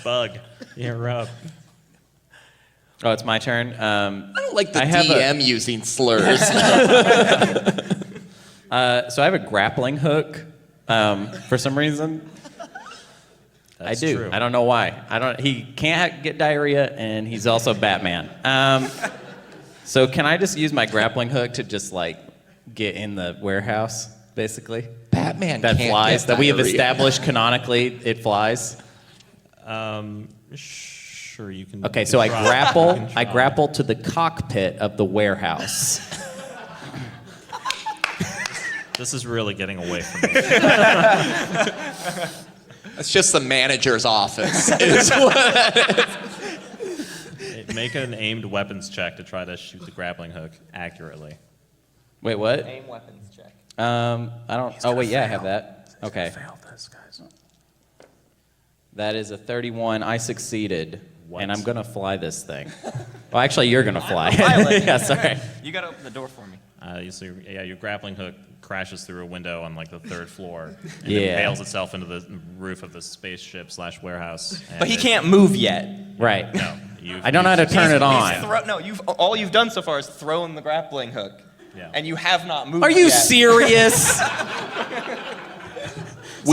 Bug, you're up. Oh, it's my turn. I don't like the I have DM using slurs. So I have a grappling hook for some reason. That's I do. True. I don't know why. He can't get diarrhea, and he's also Batman. So can I just use my grappling hook to just like get in the warehouse, basically? Batman That can't flies. get That we have diarrhea. established canonically, it flies. Sure, you can. Okay, you so can I try. grapple. You can I try. grapple to the cockpit of the warehouse. This is really getting away from me. It's just the manager's office. Is what- Make an aimed weapons check to try to shoot the grappling hook accurately. Wait, what? Aim weapons check. I don't. Oh wait, yeah, I have that. Okay. Fail this, guys. That is a 31. I succeeded. What? And I'm going to fly this thing. Well, actually, you're going to fly. pilot. Yeah, sorry. You got to open the door for me. Your grappling hook crashes through a window on like the 3rd floor and Yeah. impales itself into the roof of the spaceship / warehouse. But he can't move yet. Right. No, I don't know how to turn it on. All you've done so far is thrown the grappling hook. Yeah. And you have not moved Are you yet. serious? So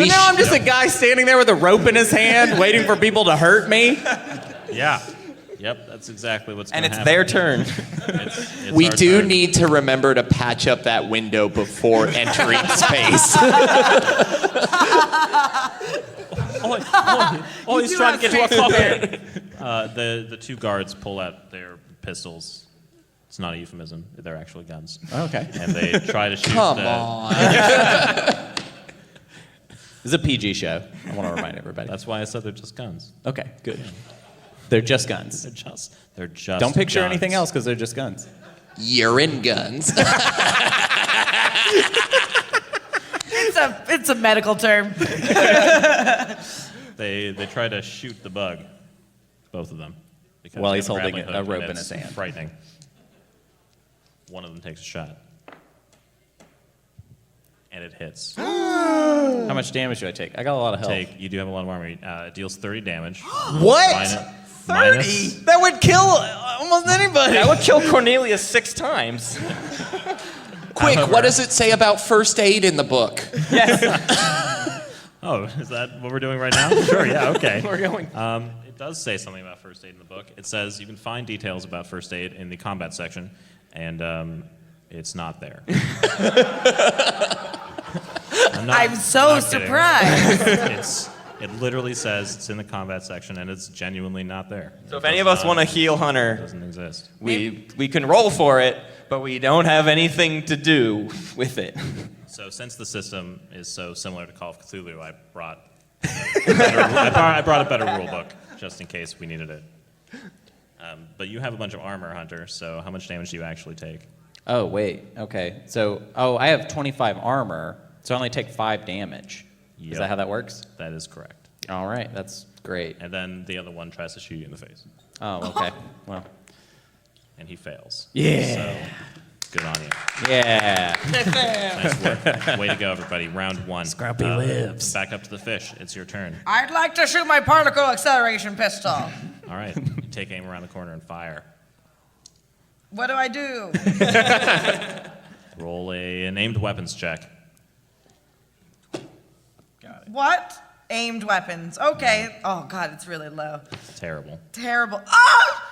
now I'm just a guy standing there with a rope in his hand waiting for people to hurt me? Yeah. Yep, that's exactly what's And going to it's happen. their turn. It's We our do turn. need to remember to patch up that window before entering space. Oh, he's do trying to have get to a space. cockpit. The two guards pull out their pistols. It's not a euphemism. They're actually guns. Okay. And they try to shoot Come the... on. This is a PG show. I want to remind everybody. That's why I said they're just guns. Okay, good. They're just guns. They're just Don't picture guns. anything else because they're just guns. Urine guns. It's a medical term. They try to shoot the bug, both of them. because While they he's have holding grappling a hook, rope and in it's his hand. Frightening. One of them takes a shot. And it hits. How much damage do I take? I got a lot of health. You do have a lot of armor. It deals 30 damage. What? 30? That would kill almost anybody. That would kill Cornelius 6 times. Quick, what does it say about first aid in the book? Oh, is that what we're doing right now? Sure, yeah, okay. We're going. It does say something about first aid in the book. It says you can find details about first aid in the combat section, and it's not there. I'm so surprised. It literally says it's in the combat section, and it's genuinely not there. So if any of us want to heal It Hunter, doesn't exist. we can roll for it, but we don't have anything to do with it. So since the system is so similar to Call of Cthulhu, I brought I brought a better rule book just in case we needed it. But you have a bunch of armor, Hunter. So how much damage do you actually take? Oh, wait. Okay. So, I have 25 armor, so I only take 5 damage. Is Yep. that how that works? That is correct. All right. That's great. And then the other one tries to shoot you in the face, Oh, okay. Well, and he fails. Yeah. So good on you. yeah. Nice work. Way to go, everybody. Round 1. Scrumpy lives. Back up to the fish. It's your turn. I'd like to shoot my particle acceleration pistol. All right. You take aim around the corner and fire. What do I do? Roll an aimed weapons check. What? Aimed weapons. Okay. Oh, God, it's really low. Terrible. Terrible. Ah!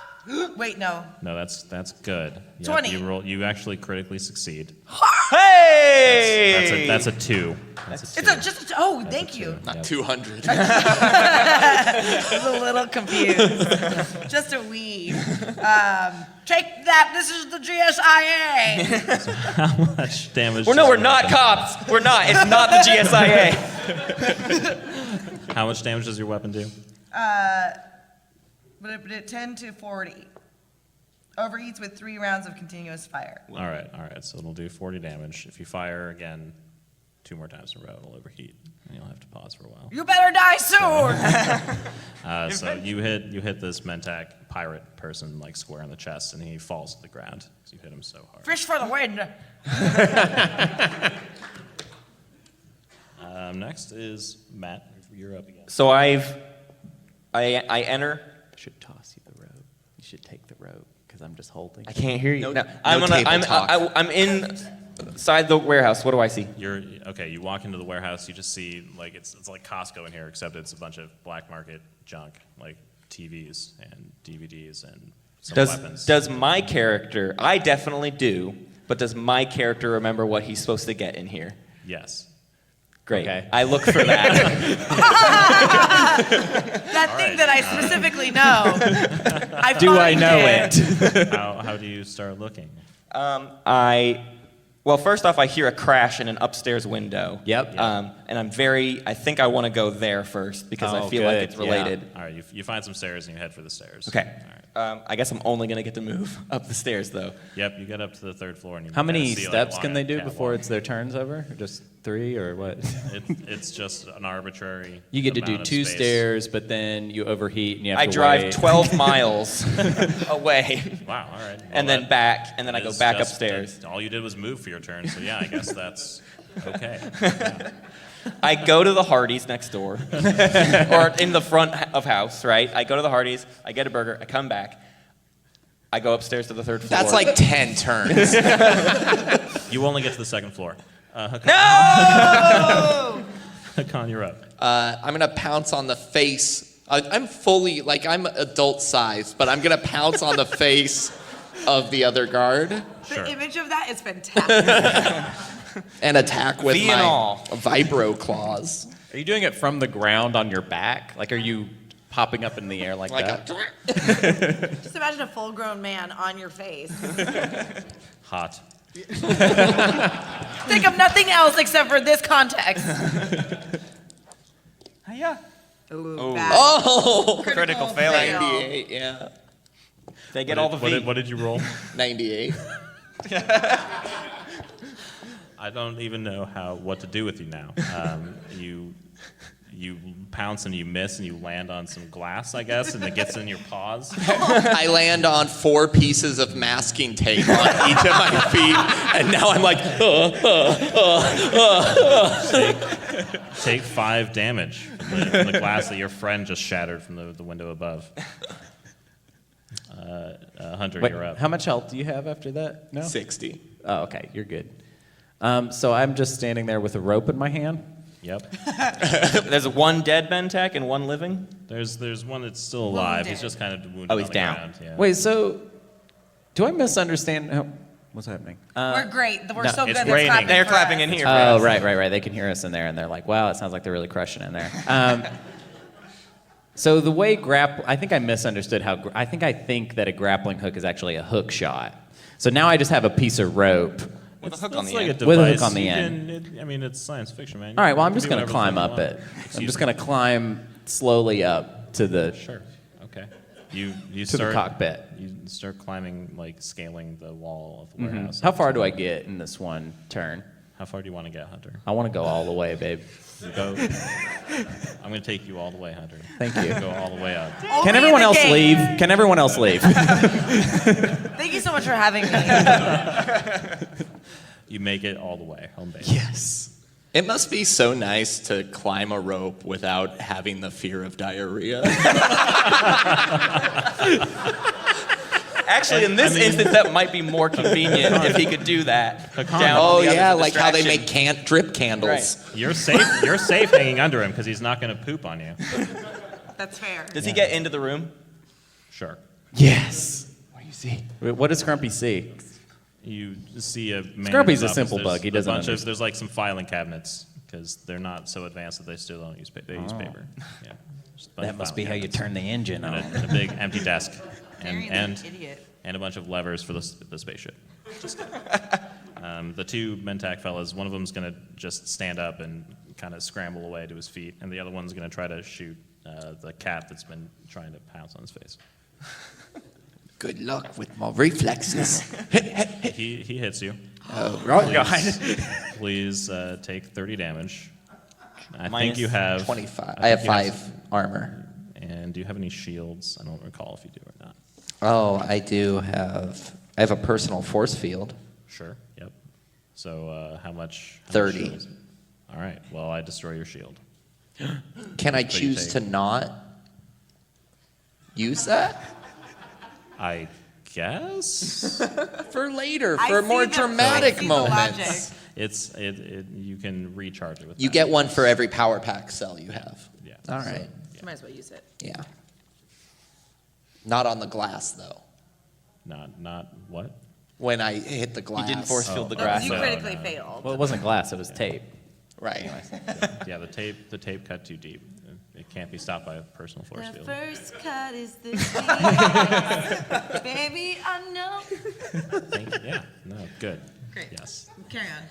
Wait, no. No, that's good. Yep, 20. You actually critically succeed. Hey! That's a 2. That's a 2. It's oh, thank you. Yep. 200. I was a little confused. Just a wee. Take that. This is the GSIA. How much damage? Well, no, does we're your not weapon- cops. We're not. It's not the GSIA. How much damage does your weapon do? But it 10 to 40. Overeats with 3 rounds of continuous fire. All right. So it'll do 40 damage. If you fire again 2 more times in a row, it'll overheat, and you'll have to pause for a while. You better die soon. So you hit this Mentak pirate person like square in the chest, and he falls to the ground because you hit him so hard. Fish for the win. Next is Matt. You're up again. So I enter. I should toss you the rope. You should take the rope because I'm just holding. I can't hear you. No I'm table talk. I'm inside the warehouse. What do I see? You walk into the warehouse. You just see like it's like Costco in here, except it's a bunch of black market junk like TVs and DVDs and some weapons. Does my character? I definitely do. But does my character remember what he's supposed to get in here? Yes. Great. Okay. I look for that. That thing that I specifically know. Do I know it? How do you start looking? Well, first off, I hear a crash in an upstairs window. Yep. And I think I want to go there first because I Oh, feel like good, it's related. All right. You find some stairs and you head for the stairs. Okay. All right. I guess I'm only going to get to move up the stairs, though. Yep. You get up to the 3rd floor and you. How many see, like, steps a can long they do catwalk. before it's their turns over? Or just 3 or what? It's just an arbitrary. You get to do amount of 2 space. stairs, but then you overheat and you have I to drive wait. 12 miles away, Wow. All right. Well, and then that back, and then I go is back just- upstairs. all you did was move for your turn, so yeah, I guess that's okay. Yeah. I go to the Hardee's next door, or in the front of house, right? I go to the Hardee's, I get a burger, I come back, I go upstairs to the 3rd floor. That's like 10 turns. You only get to the 2nd floor. No! Hakan, you're up. I'm going to pounce on the face I'm fully, like, I'm adult sized, but I'm going to pounce on the face of the other guard The image of that is fantastic. and attack with V and my all. vibro claws. Are you doing it from the ground on your back? Like, are you popping up in the air like that? Just imagine a full-grown man on your face. Hot. Think of nothing else except for this context. Yeah. Ooh, bad. Oh! Critical failure. 98, yeah. They get all the V. What did you roll? 98. I don't even know what to do with you now. You pounce and you miss and you land on some glass, I guess, and it gets in your paws. I land on 4 pieces of masking tape on each of my feet, and now I'm like, Take 5 damage from the glass that your friend just shattered from the window above. Hunter, Wait, you're up. how much health do you have after that? No? 60. Oh, okay, you're good. So I'm just standing there with a rope in my hand. Yep. There's one dead Bentek and one living. There's one that's still alive. He's just kind of wounded Oh, he's on the down. ground. Yeah. Wait, so do I misunderstand? What's happening? We're great. We're no, so it's good. raining. Clapping They're for clapping us. in here. Oh, for us. right. They can hear us in there, and they're like, "Wow, it sounds like they're really crushing in there." So the way I think I misunderstood how. I think that a grappling hook is actually a hook shot. So now I just have a piece of rope. With a hook on the like end. a With a hook device. on the You end. can- I mean, it's science fiction, man. All right, well, You I'm can just do going to whatever the climb fuck up you it. want. I'm Excuse just me. going to climb slowly up to the Sure. Okay. You to start the cockpit. You start climbing, like scaling the wall of the warehouse. How far do I get in this one turn? How far do you want to get, Hunter? I want to go all the way, babe. You go. I'm going to take you all the way, Hunter. Thank you. Go all the way up. Only Can in everyone the else game. leave? Can everyone else leave? Thank you so much for having me. You make it all the way, home base. Yes. It must be so nice to climb a rope without having the fear of diarrhea. Actually, in this instance, that might be more convenient if he could do that. Down Oh on the yeah, other like how they distraction. make drip candles. You're safe. You're safe hanging under him because he's not going to poop on you. That's fair. Does he get into the room? Sure. Yes. What do you see? What does Grumpy see? You see a man. Scrumpy's in his a simple office. bug. He There's doesn't a bunch of, understand. There's like some filing cabinets because they're not so advanced that they still don't use paper. They use paper. Yeah. Just a bunch That of must be filing how you cabinets. turn the engine And on. a big empty desk. Darian's an idiot. And a bunch of levers for the spaceship. Just kidding. The 2 Mentak fellas, one of them's going to just stand up and kind of scramble away to his feet, and the other one's going to try to shoot the cat that's been trying to pounce on his face. Good luck with my reflexes. He hits you. Oh, God. Please take 30 damage. I Minus think you have 25. I I have think you 5 armor. And do you have any shields? I don't recall if you do or not. Oh, I do have. I have a personal force field. Sure. Yep. So how much? 30. Much shield is it? All right. Well, I destroy your shield. Can I you choose to take- not use that I guess for later, I for see more the- I dramatic see the logic. moments? it. You can recharge it with. You that. get one for every power pack cell you have. Yeah. All right. You might as well use it. Yeah. Not on the glass though. Not what? When I hit the glass. He didn't force field the Well, grass. you No, critically no. failed. Well, it wasn't glass; it was tape. Right. Yeah. The tape cut too deep. It can't be stopped by a personal force The field. first cut is the deepest. Baby, I know. Yeah. No. Good. Great. Yes. Carry on.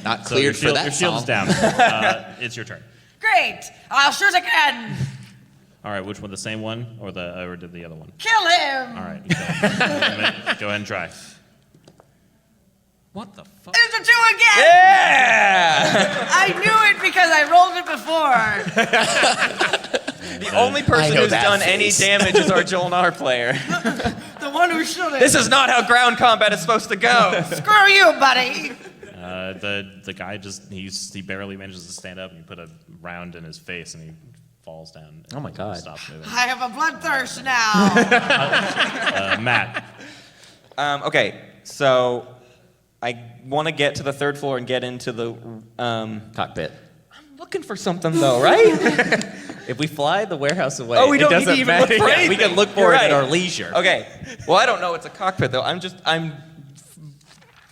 Not So cleared your for that Your shield's song. down. It's your turn. Great. I'll shoot again. All right. Which one? The same one or did the other one? Kill him. All right. You kill him. Go ahead and try. What the fuck? There's a 2 again. Yeah! I knew it because I rolled it before. The only person know who's that done face. any damage is our Jolnar player. The one who shouldn't. This is not how ground combat is supposed to go. Screw you, buddy. The guy he barely manages to stand up, and you put a round in his face, and he falls down. Oh my and God. Stops moving. I have a bloodthirst now. Matt. Okay, so I want to get to the 3rd floor and get into the. Cockpit. I'm looking for something though, right? If we fly the warehouse away, Oh, we don't it need doesn't to even matter. look for Yeah, we anything. can look for You're it right. at our leisure. Okay. Well, I don't know it's a cockpit though.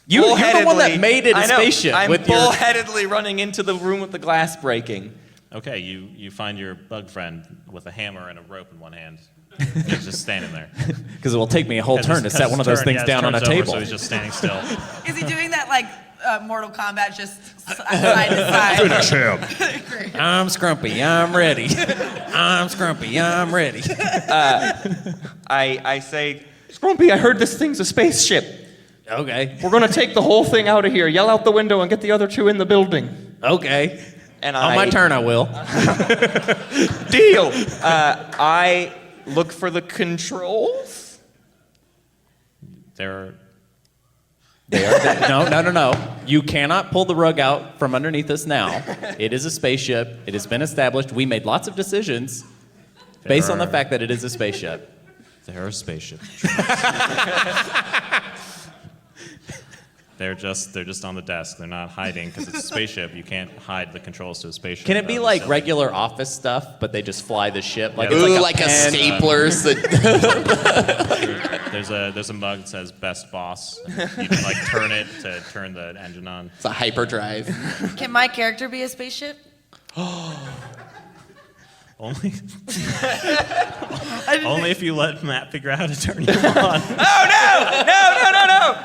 You're the one that bullheadedly- made it a I know, spaceship I'm with your. bullheadededly running into the room with the glass breaking. Okay, you find your bug friend with a hammer and a rope in one hand. He's just standing there. Because it will take me a whole turn to set one of those things down on a table. So he's just standing still. Is he doing that like Mortal Kombat, just side to side? Finish him. Great. I'm Scrumpy, I'm ready. I'm Scrumpy, I'm ready. I say, Scrumpy, I heard this thing's a spaceship. Okay, We're gonna take the whole thing out of here, yell out the window, and get the other two in the building. okay. And On my turn, I will. Deal. I look for the controls. There No. You cannot pull the rug out from underneath us now. It is a spaceship. It has been established. We made lots of decisions based on the fact that it is a spaceship. are spaceships. They're just on the desk. They're not hiding because it's a spaceship. You can't hide the controls to a spaceship. Can it be That would like silly. regular office stuff, but they just fly the ship? Like Yeah. it's Ooh, like like a pen? staplers. There's a mug that says "Best Boss." You can like turn it to turn the engine on. It's a hyperdrive. Can my character be a spaceship? Only if you let Matt figure out how to turn you on. No.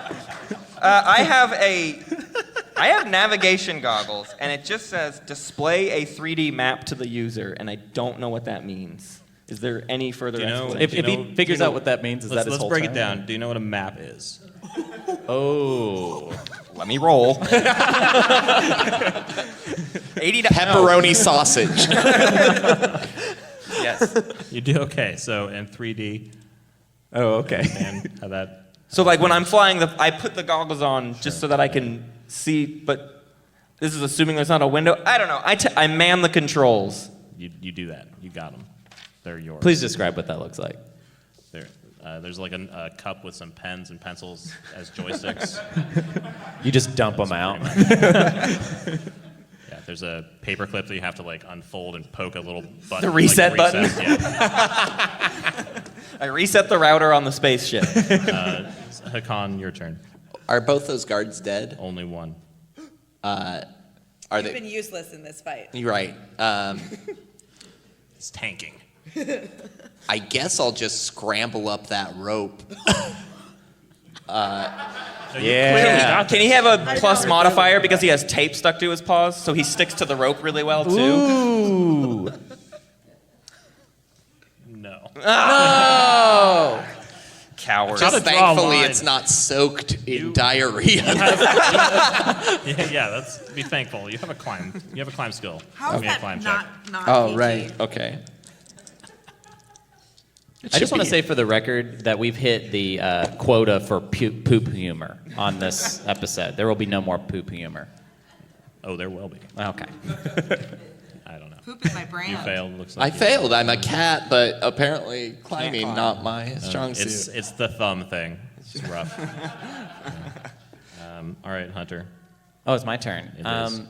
I have navigation goggles, and it just says display a 3D map to the user, and I don't know what that means. Is there any further Do you know- explanation? If he figures out what that means, is that his Let's whole break turn? it down. Do you know what a map is? Oh. Let me roll. 80 Pepperoni sausage. Yes. You do okay. So in 3D, Oh, okay. and how that. So like when I'm flying, I put the goggles on just so that I can see, but this is assuming there's not a window. I don't know. I man the controls. You do that. You got them. They're yours. Please describe what that looks like. There's like a cup with some pens and pencils as joysticks. You just dump them out. Yeah, there's a paper clip that you have to like unfold and poke a little button. The reset button? Yeah. I reset the router on the spaceship. Hakan, your turn. Are both those guards dead? Only one. Are You've they? been useless in this fight. You're right. It's tanking. I guess I'll just scramble up that rope. Yeah. Can he have a plus modifier because he has tape stuck to his paws, so he sticks to the rope really well too? Ooh. No. No. Coward. Gotta Just draw a thankfully, line. it's not soaked in diarrhea. Yeah, that's be thankful. You have a climb skill. How Give is me a that climb not check. PG? Okay. I just want to say for the record that we've hit the quota for poop humor on this episode. There will be no more poop humor. Oh, there will be. Okay. I don't know. Poop is my brand. You failed. Looks I like you- failed. I'm a cat, but apparently climbing not my strong suit. It's the thumb thing. It's rough. All right, Hunter. Oh, it's my turn. It is.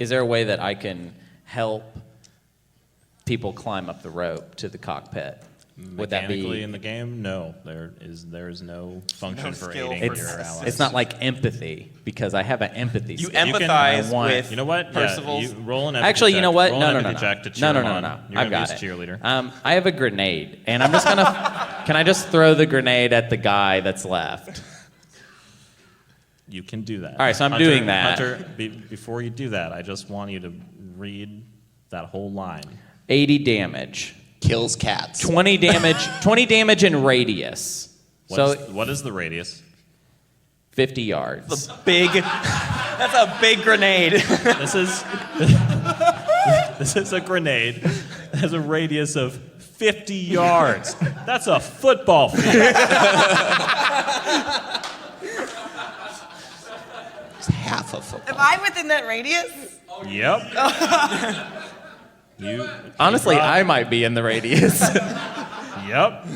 Is there a way that I can help people climb up the rope to the cockpit? Would that Mechanically be? in the game? No, there is no function No for skill aiding for your your allies. It's not like empathy because I have an empathy. You skill. empathize I want- with You know what? Percival's. Yeah, you roll an empathy Actually, you check. know what? Roll No, an no, no, empathy no. check to cheer No, no, him no, on. no. You're I've gonna got be it. his cheerleader. I have a grenade, and I'm just gonna. Can I just throw the grenade at the guy that's left? You can do that. All right, so I'm doing that. Hunter, before you do that, I just want you to read that whole line. 80 damage, Kills cats. 20 damage in radius. What is the radius? 50 yards. That's a big grenade. This is this is a grenade that has a radius of 50 yards. That's a football field. It's half a football. Am I within that radius? Yep. You Honestly, drop- I might be in the radius. Yep.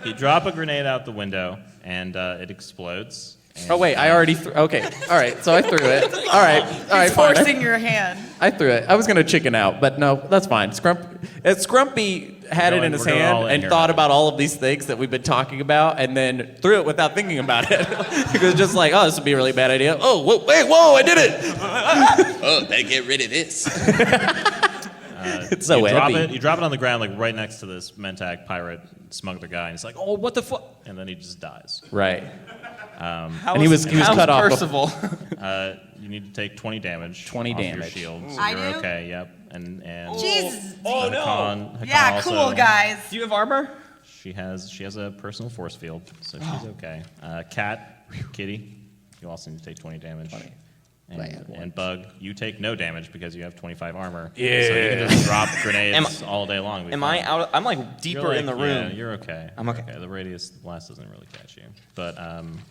You drop a grenade out the window, and it explodes. Oh wait, I already threw. Okay, all right. So I threw it. All right, He's fine. forcing your hand. I threw it. I was gonna chicken out, but no, that's fine. Scrumpy had it in his We're going all hand in and here, thought buddy. about all of these things that we've been talking about, and then threw it without thinking about it. He was just like, "Oh, this would be a really bad idea." Oh, whoa, I did it. Oh, better get rid of this. It's so heavy. You drop it on the ground, like right next to this Mentag pirate smuggler guy, and he's like, "Oh, what the fuck?" And then he just dies. Right. And he was cut off. Percival. You need to take 20 damage. 20 off damage. Your shield. So I you're do? okay. Yep. And Jesus. Hakan Yeah, also, cool, guys. Do you have armor? She has a personal force field, so she's okay. Kitty, you also need to take 20 damage. And Bug, you take no damage because you have 25 armor. Yeah. So you can just drop grenades all day long. Am I out? I'm like deeper in the room. Yeah, you're okay. I'm okay. The radius blast doesn't really catch you. But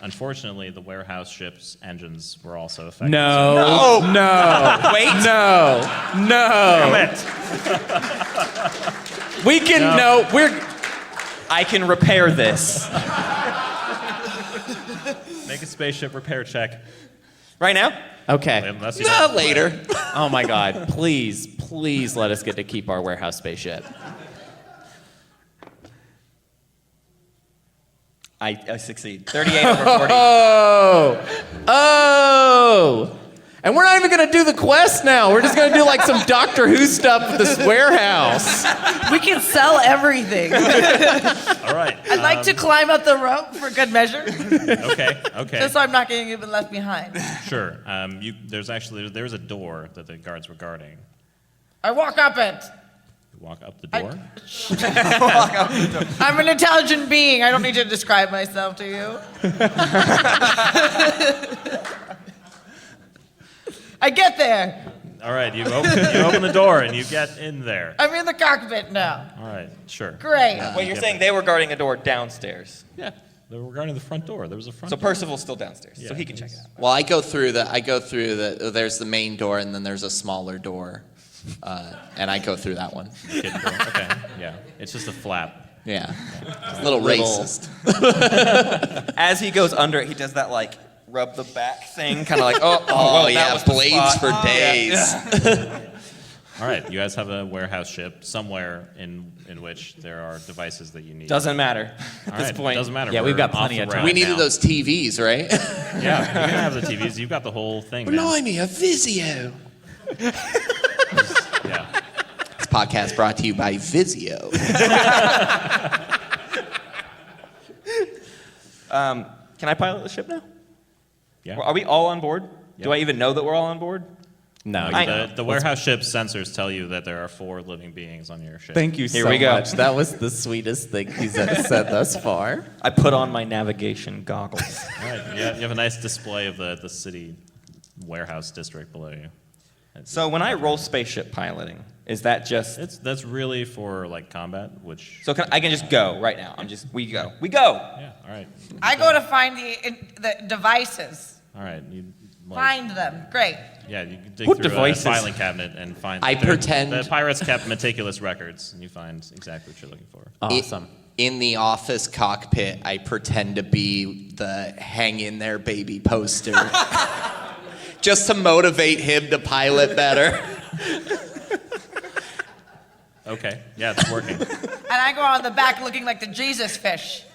unfortunately, the warehouse ship's engines were also affected. No. Wait. No. Damn it. We can I can repair this Make a spaceship repair check. right now. Okay. Unless you Not later. Oh my God! Please let us get to keep our warehouse spaceship. I succeed. 38 over 40. Oh! And we're not even gonna do the quest now. We're just gonna do like some Doctor Who stuff with this warehouse. We can sell everything. All right. I'd like to climb up the rope for good measure, Okay. just so I'm not getting even left behind. Sure. There's a door that the guards were guarding. I walk up it. You walk up the door. I'm an intelligent being. I don't need to describe myself to you. I get there. All right. You open the door and you get in there. I'm in the cockpit now. All right. Sure. Great. Wait, you're saying they were guarding a door downstairs. Yeah. They were guarding the front door. There was a front So door. Percival's still downstairs, so Yeah, he can check it out. Well, I go through there's the main door, and then there's a smaller door. And I go through that one. Kid door. Okay. Yeah. It's just a flap. Yeah. A little racist. As he goes under it, he does that like rub the back thing, kind of like, Oh, well, that yeah, was the blades spot. for days. All right. You guys have a warehouse ship somewhere in which there are devices that you need. Doesn't matter at All this right, point. Doesn't matter. Yeah, we've We're got off plenty the of rack time. We needed now. those TVs, right? Yeah, you can have the TVs. You've got the whole thing, man. Blimey, a Vizio. Yeah. This podcast brought to you by Vizio. Can I pilot the ship now? Yeah. Are we all on board? Yeah. Do I even know that we're all on board? No. I know. The warehouse ship's sensors tell you that there are 4 living beings on your ship. Thank you Here so we go. much. That was the sweetest thing he's said thus far. I put on my navigation goggles. All right. Yeah, you have a nice display of the city warehouse district below you. So when I roll spaceship piloting, is that just... That's really for like combat, which. So I can just go right now. We go. Yeah. All right. I go to find the devices. All right. Find them. Great. Yeah, you can dig What through devices? a filing cabinet and find. I pretend- the pirates kept meticulous records, and you find exactly what you're looking for. Awesome. In the office cockpit, I pretend to be the hang in there baby poster. Just to motivate him to pilot better. Okay. Yeah, it's working. And I go on the back looking like the Jesus fish.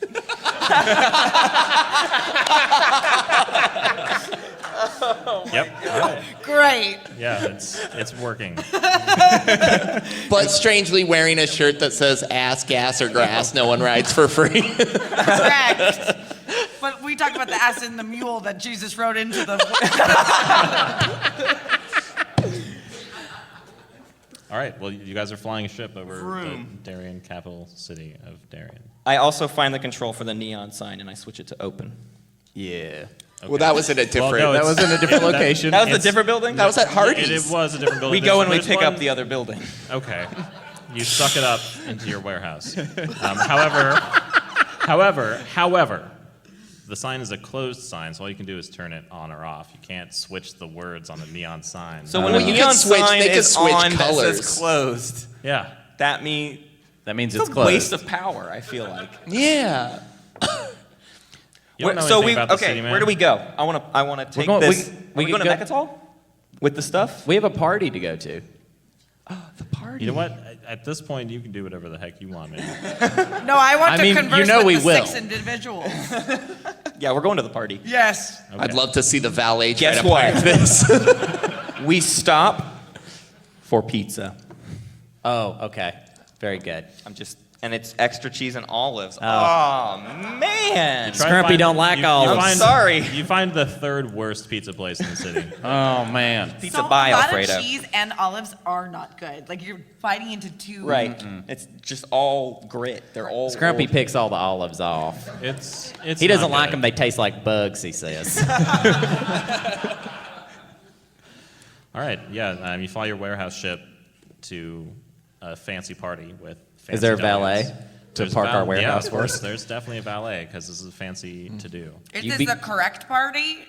Yep. All right. Great. Yeah, it's working. But strangely wearing a shirt that says ass, gas, or grass, no one rides for free. Correct. But we talked about the ass and the mule that Jesus rode into the. All right. Well, you guys are flying a ship over the Darien capital city of Darien. I also find the control for the neon sign and I switch it to open. Yeah. Well, that was in a different. no, That was in a different location. That was a different building? that was at Hardee's. It was a different building. We go and we There's pick one- up the other building. Okay. You suck it up into your warehouse. However, the sign is a closed sign, so all you can do is turn it on or off. You can't switch the words on the neon sign. So when Well, the you neon could switch- sign they could is switch on that colors. says closed, yeah. that means That means it's it's a closed. waste of power, I feel like. Yeah. You don't know So anything about the okay, city, man. where do we go? I want to take going- this. we Are we can going to go- Mechatol with the stuff? We have a party to go to. The party. You know what? At this point, you can do whatever the heck you want, man. No, I want I to mean, converse you know with we the will. 6 individuals. Yeah, we're going to the party. Yes. I'd love to see the valet try Guess to what? park this. We stop for pizza. Oh, okay. Very good. And it's extra cheese and olives. Oh. Oh, man. Try Scrumpy and don't like you olives. find- Sorry. You find the third worst pizza place in the city. Oh, man. Pizza So by a lot Alfredo. of cheese and olives are not good. Like you're fighting into two. Right. It's just all grit. They're all Scrumpy old. picks all the olives off. It's He doesn't not like good. them. They taste like bugs, he says. All right, yeah. You fly your warehouse ship to a fancy party with. Fancy Is there a dinings. valet to There's park a our warehouse yeah, for us? There's definitely a valet because this is fancy to do. Is You this be- the correct party?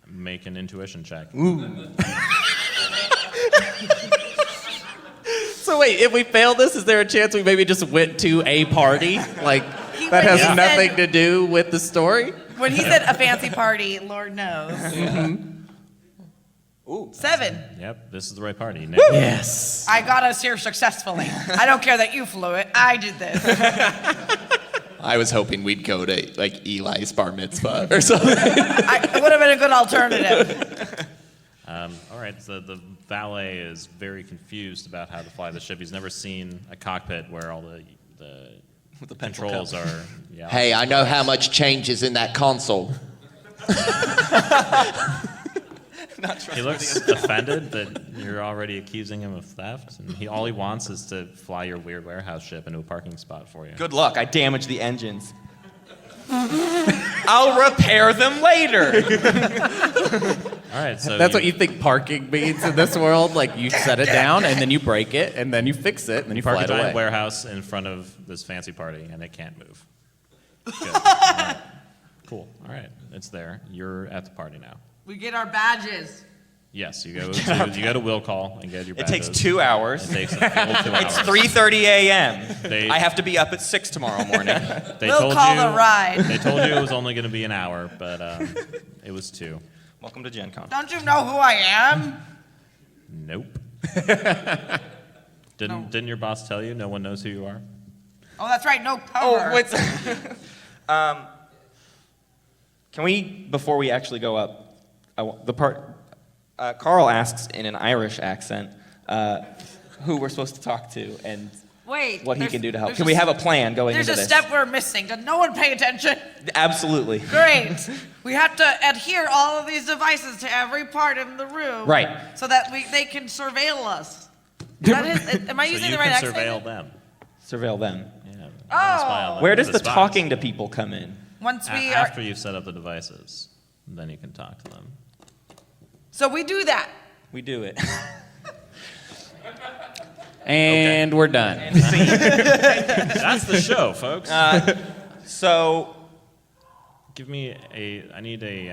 Make an intuition check. So wait, if we fail this, is there a chance we maybe just went to a party? Like, He- that has when he nothing said- to do with the story? When he said a fancy party, Lord knows. Ooh. 7. Yep, this is the right party. Yes. I got us here successfully. I don't care that you flew it. I did this. I was hoping we'd go to like Eli's bar mitzvah or something. It would have been a good alternative. All right, so the valet is very confused about how to fly the ship. He's never seen a cockpit where all the the pencil controls cup. are. Yeah. Hey, I know how much change is in that console. He looks offended that you're already accusing him of theft, and all he wants is to fly your weird warehouse ship into a parking spot for you. Good luck. I damaged the engines. I'll repair them later. All right, so That's what you think parking means in this world? Like, you set it down, and then you break it, and then you fix it, and then you park fly a it giant away. warehouse in front of this fancy party, and it can't move. Good. All right. Cool. All right, it's there. You're at the party now. We get our badges. Yes, you go to will call and get your It badges. takes 2 hours. It takes a full 2 hours. It's 3:30 a.m. They- I have to be up at 6 tomorrow morning. They We'll told call you, the ride. They told you it was only going to be an hour, but it was 2. Welcome to GenCon. Don't you know who I am? Nope. Didn't your boss tell you no one knows who you are? Oh, that's right. No cover. Oh, wait. Can we, before we actually go up, Carl asks in an Irish accent who we're supposed to talk to and Wait. what he there's- can do to help. there's Can a- we have a plan going There's into a this? step we're missing. Did no one pay attention? Absolutely. Great. We have to adhere all of these devices to every part in the room. Right. So that they can surveil us. Am I So using you the right can accent? surveil them. Surveil them. Yeah. Oh. Spy on them. Where does the spies. talking to people come in? Once we are. After you've set up the devices, then you can talk to them. So we do that. We do it. And we're done. That's the show, folks. So, Give me I need a.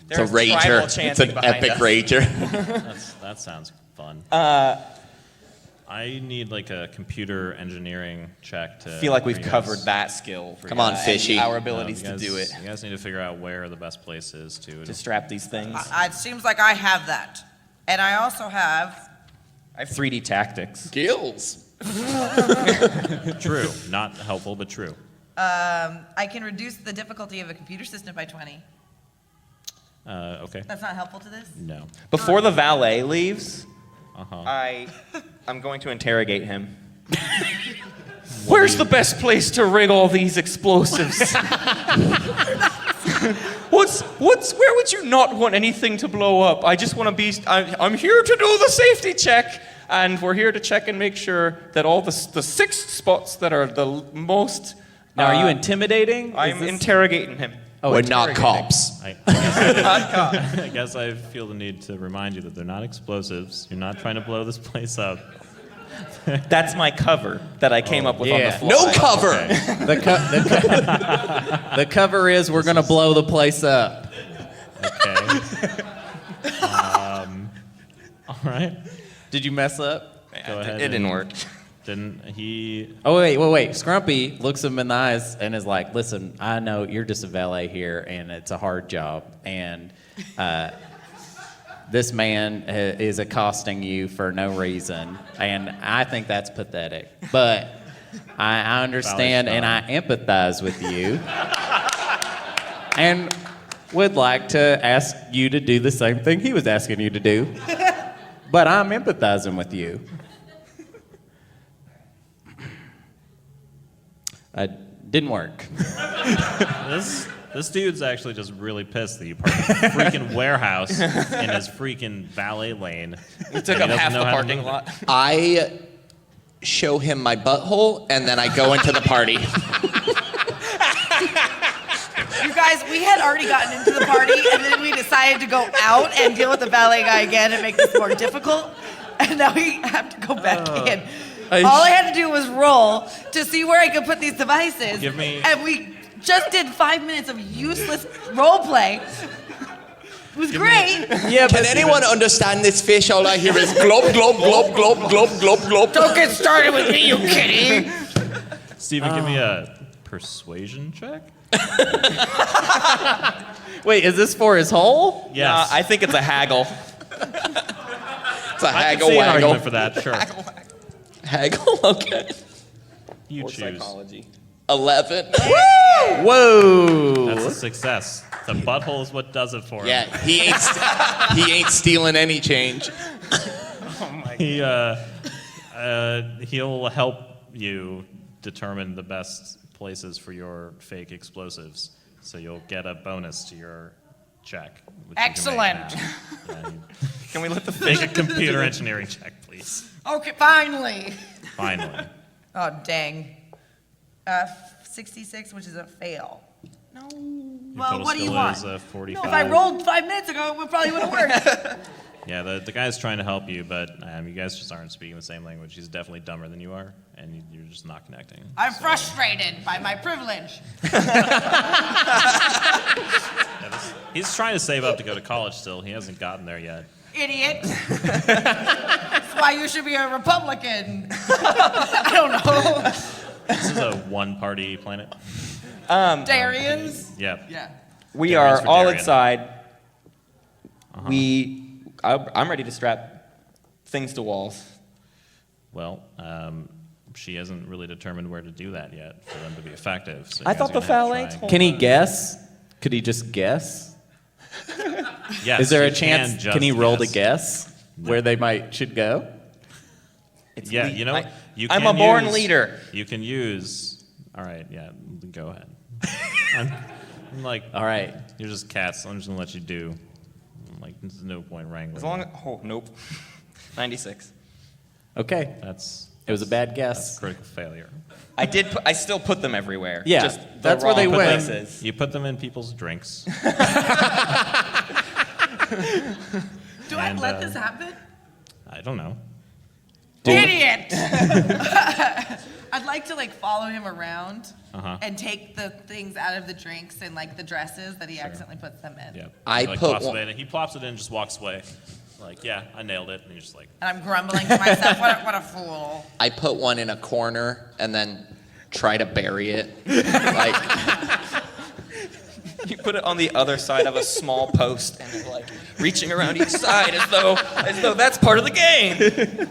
It's a there's tribal rager. It's chanting an behind epic us. rager. That sounds fun. I need like a computer engineering check to. I feel like for we've you guys. covered that skill. For Come on, and Fishy. Our No, abilities you guys, to do it. You guys need to figure out where the best place is To strap these things. It seems like I have that. And I also have. I have 3D tactics. Gills. True. Not helpful, but true. I can reduce the difficulty of a computer system by 20. Okay. That's not helpful to this? No. Before the valet leaves, Uh-huh. I'm going to interrogate him. Where's the best place to rig all these explosives? Where would you not want anything to blow up? I just want to be, I'm here to do the safety check. And we're here to check and make sure that all the 6 spots that are the most. Now, are you intimidating? I'm interrogating him. Oh, We're not interrogating. cops. I guess I feel the need to remind you that they're not explosives. You're not trying to blow this place up. That's my cover that I came up with on the yeah. fly. No cover. The cover is we're going to blow the place up. Okay. All right. Did you mess up? Go ahead. It didn't and work. Didn't he? Oh, wait. Scrumpy looks him in the eyes and is like, listen, I know you're just a valet here, and it's a hard job. And this man is accosting you for no reason. And I think that's pathetic. But I understand and I empathize with you. And would like to ask you to do the same thing he was asking you to do. But I'm empathizing with you. Didn't work. This dude's actually just really pissed that you parked in a freaking warehouse in his freaking valet lane. We took up half the parking lot. I show him my butthole, and then I go into the party. You guys, we had already gotten into the party, and then we decided to go out and deal with the valet guy again and make this more difficult. And now we have to go back in. All I had to do was roll to see where I could put these devices. And we just did 5 minutes of useless role play. It was great. Can anyone understand this fish? All I hear is glop, glop, glop, glop, glop, glop, glop. Don't get started with me, you kitty. Steven, give me a persuasion check. Wait, is this for his hole? Yes. I think it's a haggle. It's a I can haggle see an waggle. argument for that, sure. Haggle? Okay. You Or choose. psychology. 11. Whoa! That's a success. The butthole is what does it for him. Yeah, he ain't stealing any change. He'll help you determine the best places for your fake explosives, so you'll get a bonus to your check. Which Excellent. You can make now. Can we let the Make a computer engineering check, please. Okay, finally. Finally. Oh, dang. 66, which is a fail. No. Your Well, total what do you skill want? is 45. No, if I rolled 5 minutes ago, it probably would have worked. Yeah, the guy's trying to help you, but you guys just aren't speaking the same language. He's definitely dumber than you are, and you're just not connecting. I'm frustrated by my privilege. He's trying to save up to go to college still. He hasn't gotten there yet. Idiot. That's why you should be a Republican. I don't know. This is a one-party planet. Darians? Yep. Yeah. We Darian's are for all Darian. inside. I'm ready to strap things to walls. Well, she hasn't really determined where to do that yet for them to be effective. So I you guys thought are the gonna have to valet try. told Can he guess? Could he just guess? Yes, Is there a you chance? just Can he roll to guess where they should go? Yeah, you know, you I'm can a born use- leader. You can use. All right, yeah, go ahead. I'm like, All right. you're just cats. I'm just gonna let you do. Like, there's no point wrangling. As long as, nope. 96. Okay. It was a bad guess. That's critical failure. I still put them everywhere. Yeah, Just the that's where they wrong went. places. You put them in people's drinks. Do I And, let this happen? I don't know. Idiot! I'd like to follow him around and take the things out of the drinks and the dresses that he accidentally puts them in. Yeah. I He, put plops one- it in, he plops it in, just walks away. Like, yeah, I nailed it. And you're just like, And I'm grumbling to myself, what a fool. I put one in a corner and then try to bury it. You put it on the other side of a small post and you're reaching around each side as though that's part of the game.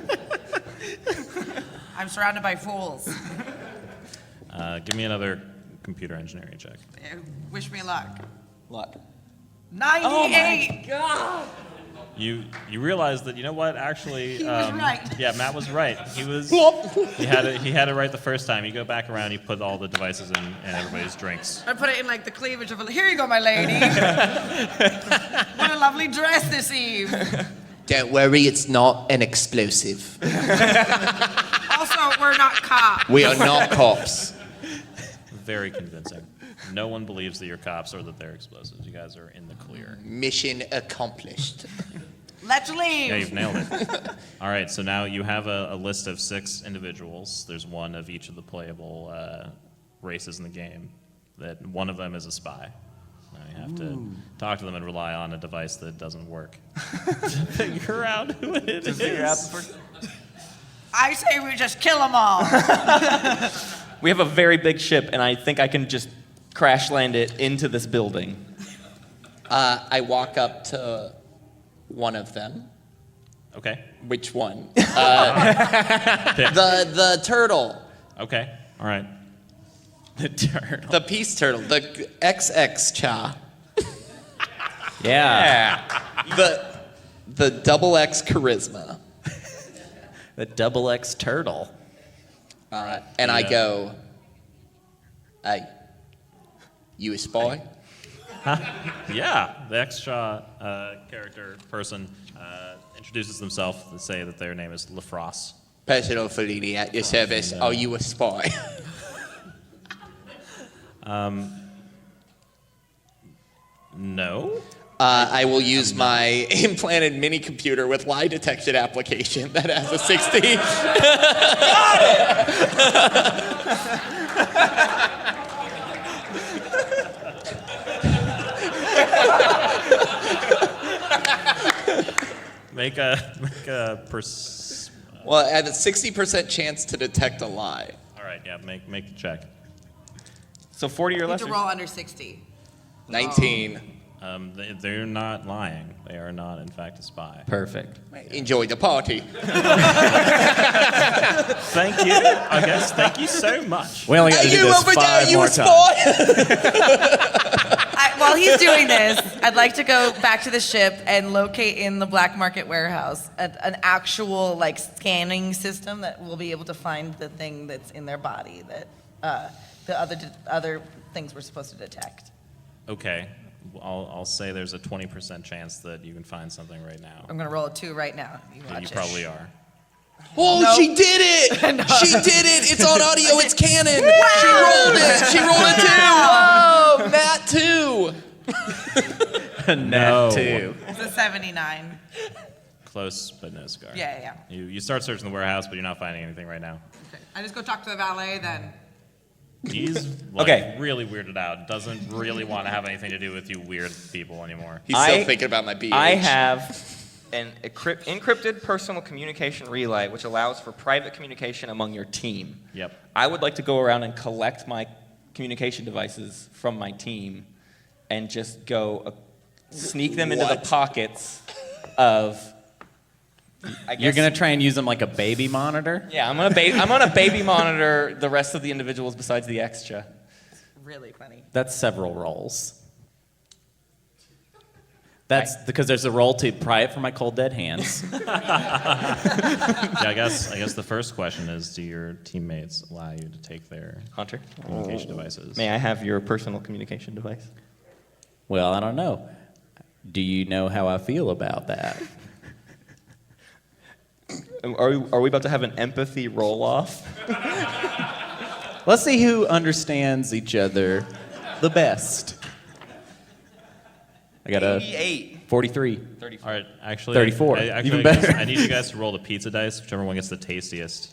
I'm surrounded by fools. give me another computer engineering check. Wish me luck. Luck. 98! You realize that, you know what, actually, He was right. Yeah, Matt was right. He had it right the first time. You go back around, you put all the devices in everybody's drinks. I put it in the cleavage of here you go, my lady. What a lovely dress this eve. Don't worry, it's not an explosive. Also, we're not cops. We are not cops. Very convincing. No one believes that you're cops or that they're explosives. You guys are in the clear. Mission accomplished. Let's leave. Yeah, you've nailed it. All right, so now you have a list of 6 individuals. There's one of each of the playable races in the game. That one of them is a spy. Now you have to talk to them and rely on a device that doesn't work to figure out who it is. I say we just kill them all. We have a very big ship, and I think I can just crash land it into this building. I walk up to one of them. Okay. Which one? The turtle. Okay. All right. The turtle. The peace turtle. The XX cha. Yeah. The double X charisma. The double X turtle. And I go, hey, you a spy? Yeah. The extra character person introduces themselves to say that their name is Lafrosse. Personal Fellini at your service. Are you a spy? No. I will use my implanted mini computer with lie detection application that has a 60. Make a Well, I have a 60% chance to detect a lie. All right. Yeah. Make the check. So 40 or You have less. to roll under 60. 19. They're not lying. They are not, in fact, a spy. Perfect. Enjoy the party. Thank you. I guess. Thank you so much. We only got to do this 5 more times. While he's doing this, I'd like to go back to the ship and locate in the black market warehouse an actual like scanning system that will be able to find the thing that's in their body that the other things we're supposed to detect. Okay. I'll say there's a 20% chance that you can find something right now. I'm gonna roll a 2 right now. You Yeah, watch you it. probably are. Oh, Nope. she did it! She did it! It's on audio, it's canon! She rolled it! She rolled a 2! Whoa, Matt 2! No. Two. It's a 79. Close, but no cigar. Yeah. You start searching the warehouse, but you're not finding anything right now. Okay. I just go talk to the valet then. He's like Okay. really weirded out. Doesn't really want to have anything to do with you weird people anymore. He's still thinking about my BH. I have an encrypted personal communication relay, which allows for private communication among your team. Yep. I would like to go around and collect my communication devices from my team and just go sneak them into the What? pockets of. I guess, You're going to try and use them like a baby monitor? Yeah, I'm gonna baby monitor the rest of the individuals besides the extra. Really funny. That's several rolls. That's because there's a roll to pry it from my cold dead hands. Yeah, I guess the first question is, do your teammates allow you to take their Hunter, communication devices? may I have your personal communication device? Well, I don't know. Do you know how I feel about that? Are we about to have an empathy roll-off? Let's see who understands each other the best. I got a 88. 43. 34. All right, actually, 34, actually, even I guess better. I need you guys to roll the pizza dice, whichever one gets the tastiest.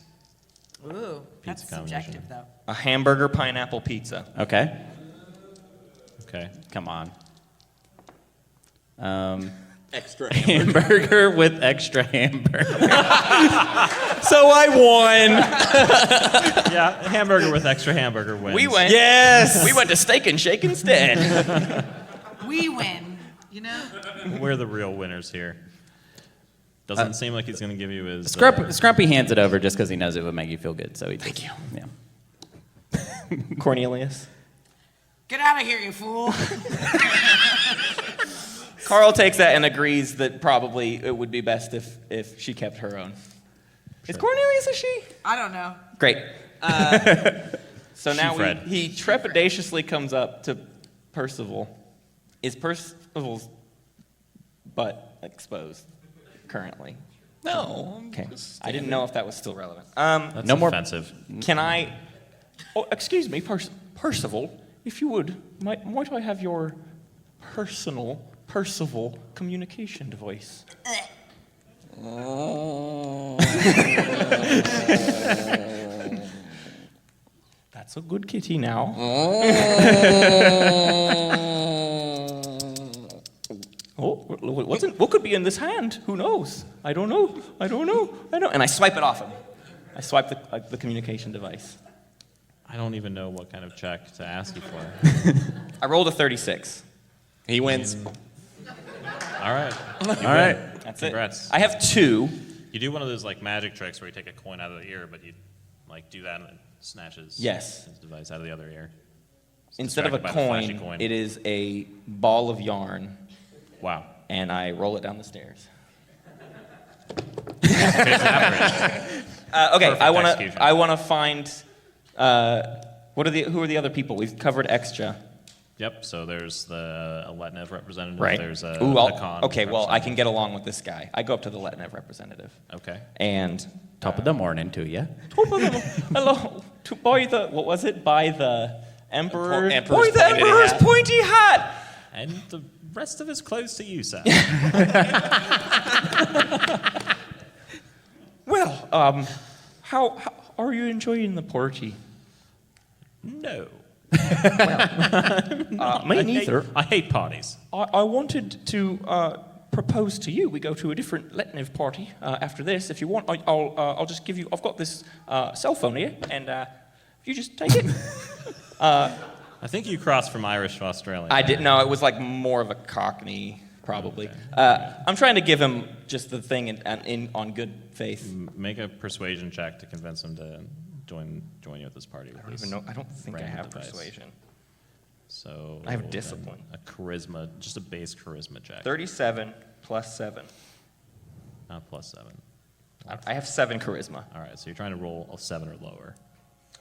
Ooh, that's Pizza combination. subjective though. A hamburger pineapple pizza. Okay, Okay. come on. Extra Hamburger with extra hamburger. So I won. Yeah, a hamburger with extra hamburger wins. We went. Yes. We went to Steak and Shake instead. We win, you know? We're the real winners here. Doesn't seem like he's going to give you his. Scrumpy hands it over just because he knows it would make you feel good. So he thank you. Yeah. Cornelius. Get out of here, you fool. Carl takes that and agrees that probably it would be best if she kept her own. Is Cornelius a she? I don't know. Great. So now Fred. he trepidatiously comes up to Percival. Is Percival's butt exposed currently? No. Okay. I didn't know if that was still relevant. That's No more- offensive. Can I? Oh, excuse me, Percival. If you would, might I have your personal Percival communication device? That's a good kitty now. Oh, what could be in this hand? Who knows? I don't know. And I swipe it off him. I swipe the communication device. I don't even know what kind of check to ask you for. I rolled a 36. He wins. All right. All right. That's Congrats. it. I have 2. You do one of those like magic tricks where you take a coin out of the ear, but you like do that and it snatches Yes. his device out of the other ear. It's Instead of a distracted by the flashy coin, it is a ball of yarn, Wow. and I roll it down the stairs. Face average. Okay, Perfect execution. I wanna find. Who are the other people? We've covered extra. Yep. So there's the Letnev representative. Right. There's a Ooh, Hakan okay, well, I can representative. get along with this guy. I go up to the Letnev representative. Okay. And Top of the morning to you. hello, by the emperor, Emperor's by the pointy emperor's hat. pointy hat. And the rest of his clothes to you, sir. Well, how are you enjoying the party? No. Me neither. I hate parties. I wanted to propose to you. We go to a different Letnev party after this. If you want, I'll just give you. I've got this cell phone here, and you just take it. I think you crossed from Irish to Australian. I didn't know. It was like more of a Cockney, probably. I'm trying to give him just the thing on good faith. Make a persuasion check to convince him to join you at this party. I don't even know. I don't think I random have device. persuasion. So I have then discipline. A charisma, just a base charisma check. 37 plus 7. Not plus 7. I have 7 charisma. All right, so you're trying to roll a 7 or lower.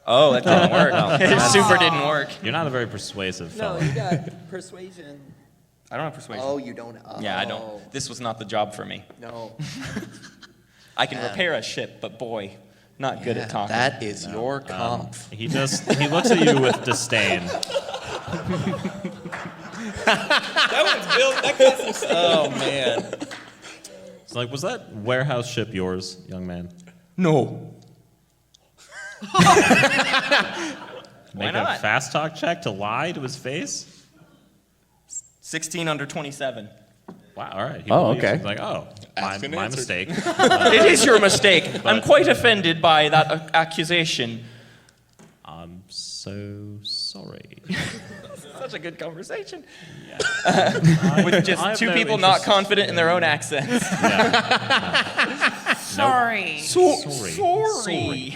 Oh, that didn't work. It super didn't work. You're not a very persuasive No, fellow. you got persuasion. I don't have persuasion. Oh, you don't. Oh. Yeah, I don't. This was not the job for me. No. I can repair a ship, but boy, not good at talking. That is your comp. He looks at you with disdain. That one's built. That costs some. Oh, man. It's like, was that warehouse ship yours, young man? No. Make not? a fast talk check to lie to his face? 16 under 27. Wow, all right. He Oh, believes. okay. He's like, oh, Asked and my answered. mistake. It is your mistake. I'm quite offended by that accusation. I'm so sorry. Such a good conversation. Yeah. With I just have 2 no people not interest confident in their own accents. Sorry. Sorry. Sorry.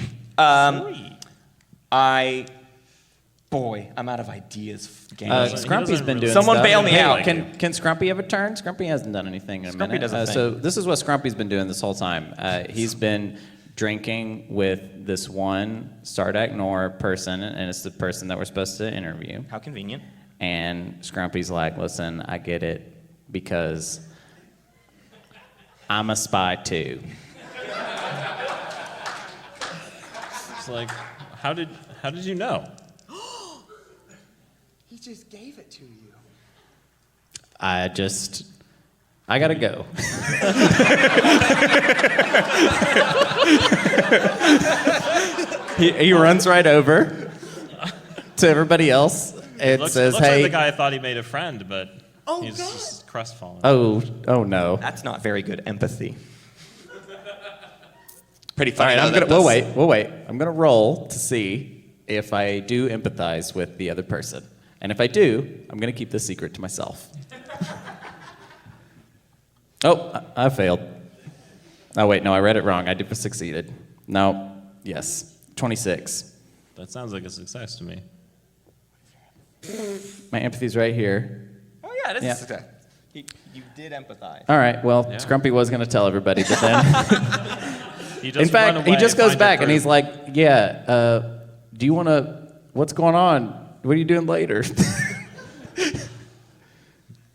I'm out of ideas. Gang. Scrumpy's been doing Someone stuff. bail me Hey, out. Can Scrumpy have a turn? Scrumpy hasn't done anything in a Scrumpy minute. does a thing. So this is what Scrumpy's been doing this whole time. He's been drinking with this one Sardak Nor person, and it's the person that we're supposed to interview. How convenient. And Scrumpy's like, listen, I get it, because I'm a spy too. It's like, how did you know? He just gave it to you. I gotta go. he runs right over to everybody else and says, looks hey. like the guy thought he made a friend, but Oh, he's God. just crestfallen. Oh no. That's not very good empathy. Pretty All funny. right, though, we'll wait. I'm gonna roll to see if I do empathize with the other person. And if I do, I'm gonna keep this secret to myself. Oh, I failed. Oh wait, no, I read it wrong. I succeeded. No, yes, 26. That sounds like a success to me. My empathy's right here. Oh yeah, that's Yeah. a success. You did empathize. All right, well, Yeah. Scrumpy was gonna tell everybody, but then, He in doesn't fact, run he away just and goes find your back and crew. he's like, yeah, do you wanna, what's going on? What are you doing later?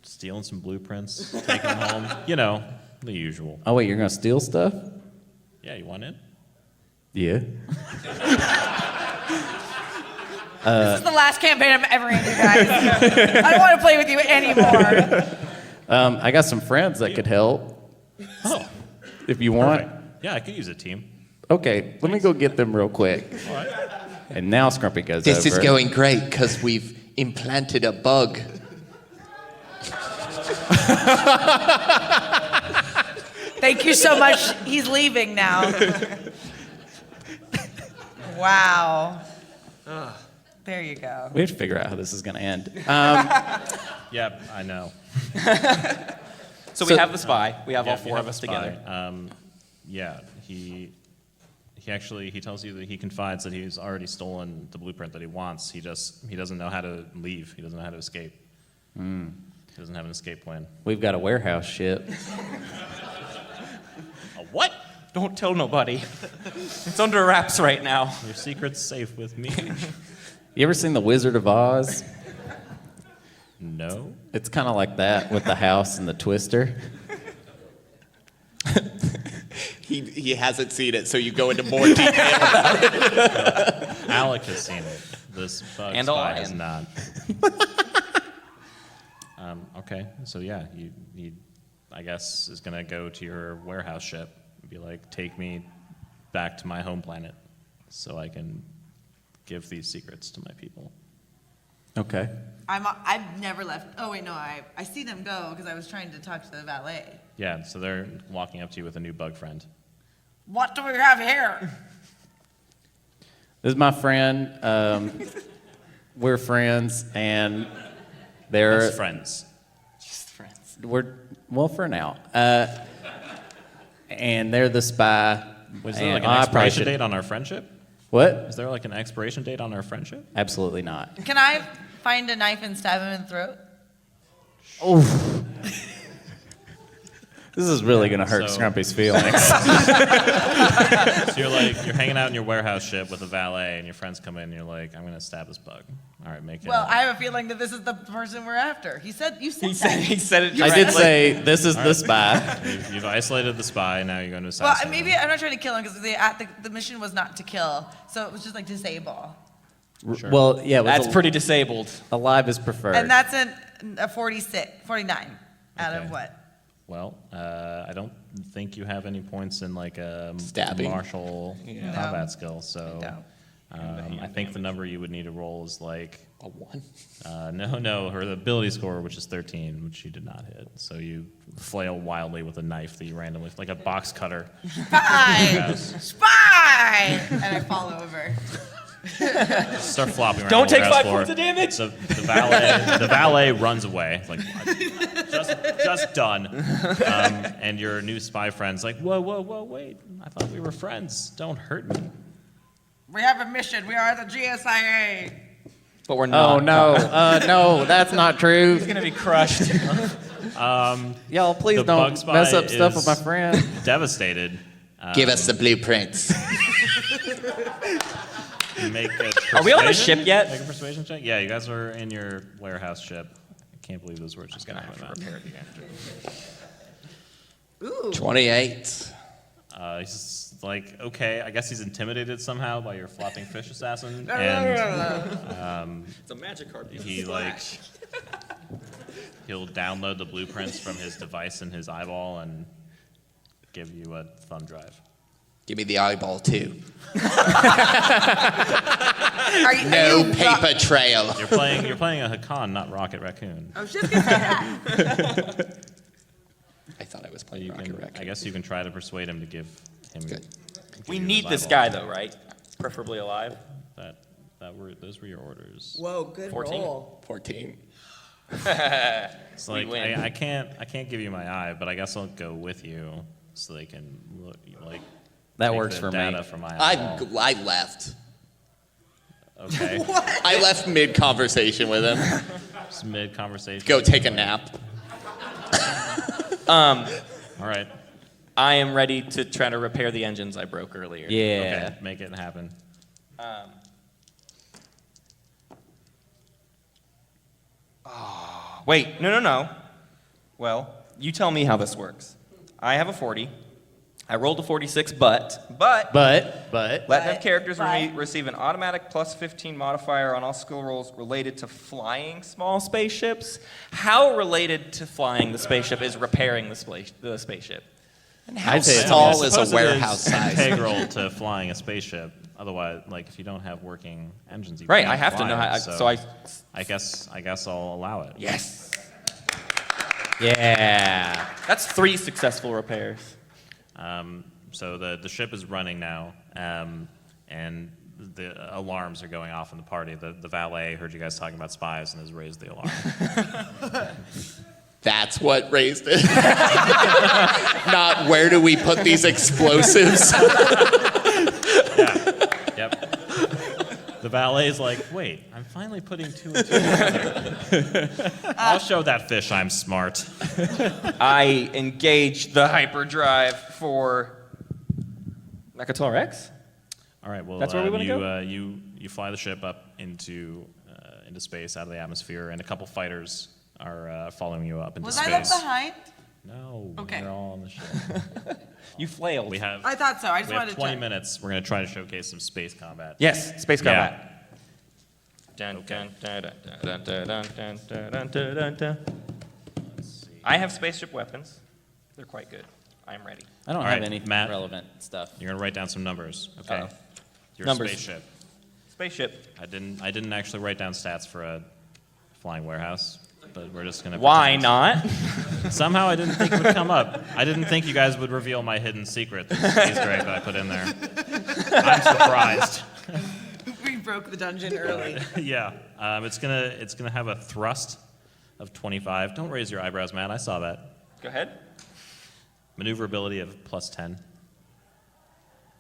stealing some blueprints, taking them home. You know, the usual. Oh wait, you're gonna steal stuff? Yeah, you want in? Yeah. This is the last campaign I'm ever in, you guys. I don't want to play with you anymore. I got some friends that could help. Oh, If you want. perfect. Yeah, I could use a team. Okay, let me go get them real quick. All right. And now Scrumpy goes This over. is going great because we've implanted a bug. Thank you so much. He's leaving now. Wow. There you go. We have to figure out how this is going to end. Yep, I know. So we have the spy. We have Yeah, all you four have of a us spy. together. Yeah, he tells you that he confides that he's already stolen the blueprint that he wants. He doesn't know how to leave. He doesn't know how to escape. He doesn't have an escape plan. We've got a warehouse ship. A what? Don't tell nobody. It's under wraps right now. Your secret's safe with me. You ever seen The Wizard of Oz? No. It's kind of like that with the house and the twister. He hasn't seen it, so you go into more detail about it. Alec has seen it. This bug And spy Orion. has not. Okay, so yeah, he I guess is gonna go to your warehouse ship and be like, take me back to my home planet so I can give these secrets to my people. Okay. I've never left. Oh wait, no, I see them go because I was trying to talk to the valet. Yeah, so they're walking up to you with a new bug friend. What do we have here? This is my friend. We're friends, and they're Best friends. Just friends. well for now. And they're the spy. Was there and like an I probably expiration should- date on our friendship? What? Is there like an expiration date on our friendship? Absolutely not. Can I find a knife and stab him in the throat? This is really going to hurt So- Scrumpy's feelings. So you're hanging out in your warehouse ship with a valet, and your friends come in, and you're like, I'm gonna stab this bug. All right, make it. Well, I have a feeling that this is the person we're after. You said He that. said it. I did directly. say this is the spy. You've isolated the spy. Now you're going to Well, assassinate maybe him. I'm not trying to kill him because the mission was not to kill, so it was just like disable. Sure. Well, yeah, That's pretty disabled. alive is preferred. And that's a 49 out Okay. of what? Well, I don't think you have any points in like a Stabbing? martial combat skill, so No. I think the number you would need to roll is like A 1. no, her ability score, which is 13, which you did not hit. So you flail wildly with a knife that you randomly, like a box cutter. Spy! Yes. Spy! And I fall over. Start flopping around. Don't the take warehouse 5 floor. points of damage. So the valet runs away, like just done. And your new spy friend's like, whoa, wait! I thought we were friends. Don't hurt me. We have a mission. We are the GSIA. But we're not. Oh no, no, that's not true. He's gonna be crushed. Y'all, please The don't bug spy mess up stuff with is- my friend. Devastated. Give us the blueprints. Make a Are we on the persuasion? ship yet? Make a persuasion check. Yeah, you guys are in your warehouse ship. I can't believe those words just got out of my mouth. 28. He's just like, okay, I guess he's intimidated somehow by your flopping fish assassin, and It's a magic card. he'll download the blueprints from his device in his eyeball and give you a thumb drive. Give me the eyeball, too. Are you, No are you paper trail. You're playing a Hakan, not Rocket Raccoon. I was just gonna say that. I thought I was So playing you Rocket can, Raccoon. I guess you can try to persuade him to give him. Good. give We you need his this eyeball. guy though, right? Preferably alive. Those were your orders. Whoa, good 14. roll. 14. It's like win. I can't give you my eye, but I guess I'll go with you so they can look like. That take works the for me. data From my I eyeball. left. Okay. I left mid-conversation with him. Just mid conversation. Go take a nap. All right. I am ready to try to repair the engines I broke earlier. Yeah. Okay. Make it happen. Wait, no. Well, you tell me how this works. I have a 40. I rolled a 46, but But Latin of characters but- receive an automatic plus 15 modifier on all skill rolls related to flying small spaceships. How related to flying the spaceship is repairing the spaceship? How I'd say it's small is Suppose a it warehouse size? Integral to flying a spaceship. Otherwise, like if you don't have working engines, you Right, can't I have to fly know how. it, So I. I guess I'll allow it. Yes. yeah. That's 3 successful repairs. So the ship is running now, and the alarms are going off in the party. The valet heard you guys talking about spies and has raised the alarm. That's what raised it. Not where do we put these explosives? Yep. The valet's like, wait, I'm finally putting two and two together. I'll show that fish I'm smart. I engage the hyperdrive for Mekator X. All right, well, That's where we wanna go? You fly the ship up into space, out of the atmosphere, and a couple fighters are following you up into Was space. I left behind? No, Okay. they're all on the ship. You flailed. We have, I thought so. I just we have wanted to 20 check. minutes. We're going to try to showcase some space combat. Yes, space Yeah. combat. Dun, dun, dun, dun, dun, dun, dun, dun, dun, dun, dun, dun. I have spaceship weapons. They're quite good. I'm ready. I don't All have right, any Matt. relevant stuff. You're going to write down some numbers, okay? Uh-oh. Your Numbers. spaceship. Spaceship. I didn't actually write down stats for a flying warehouse, but we're just going to Why not? Somehow I didn't think it would come up. I didn't think you guys would reveal my hidden secret, this Easter egg that I put in there. I'm surprised. We broke the dungeon early. Yeah, it's gonna have a thrust of 25. Don't raise your eyebrows, Matt. I saw that. Go ahead. Maneuverability of +10.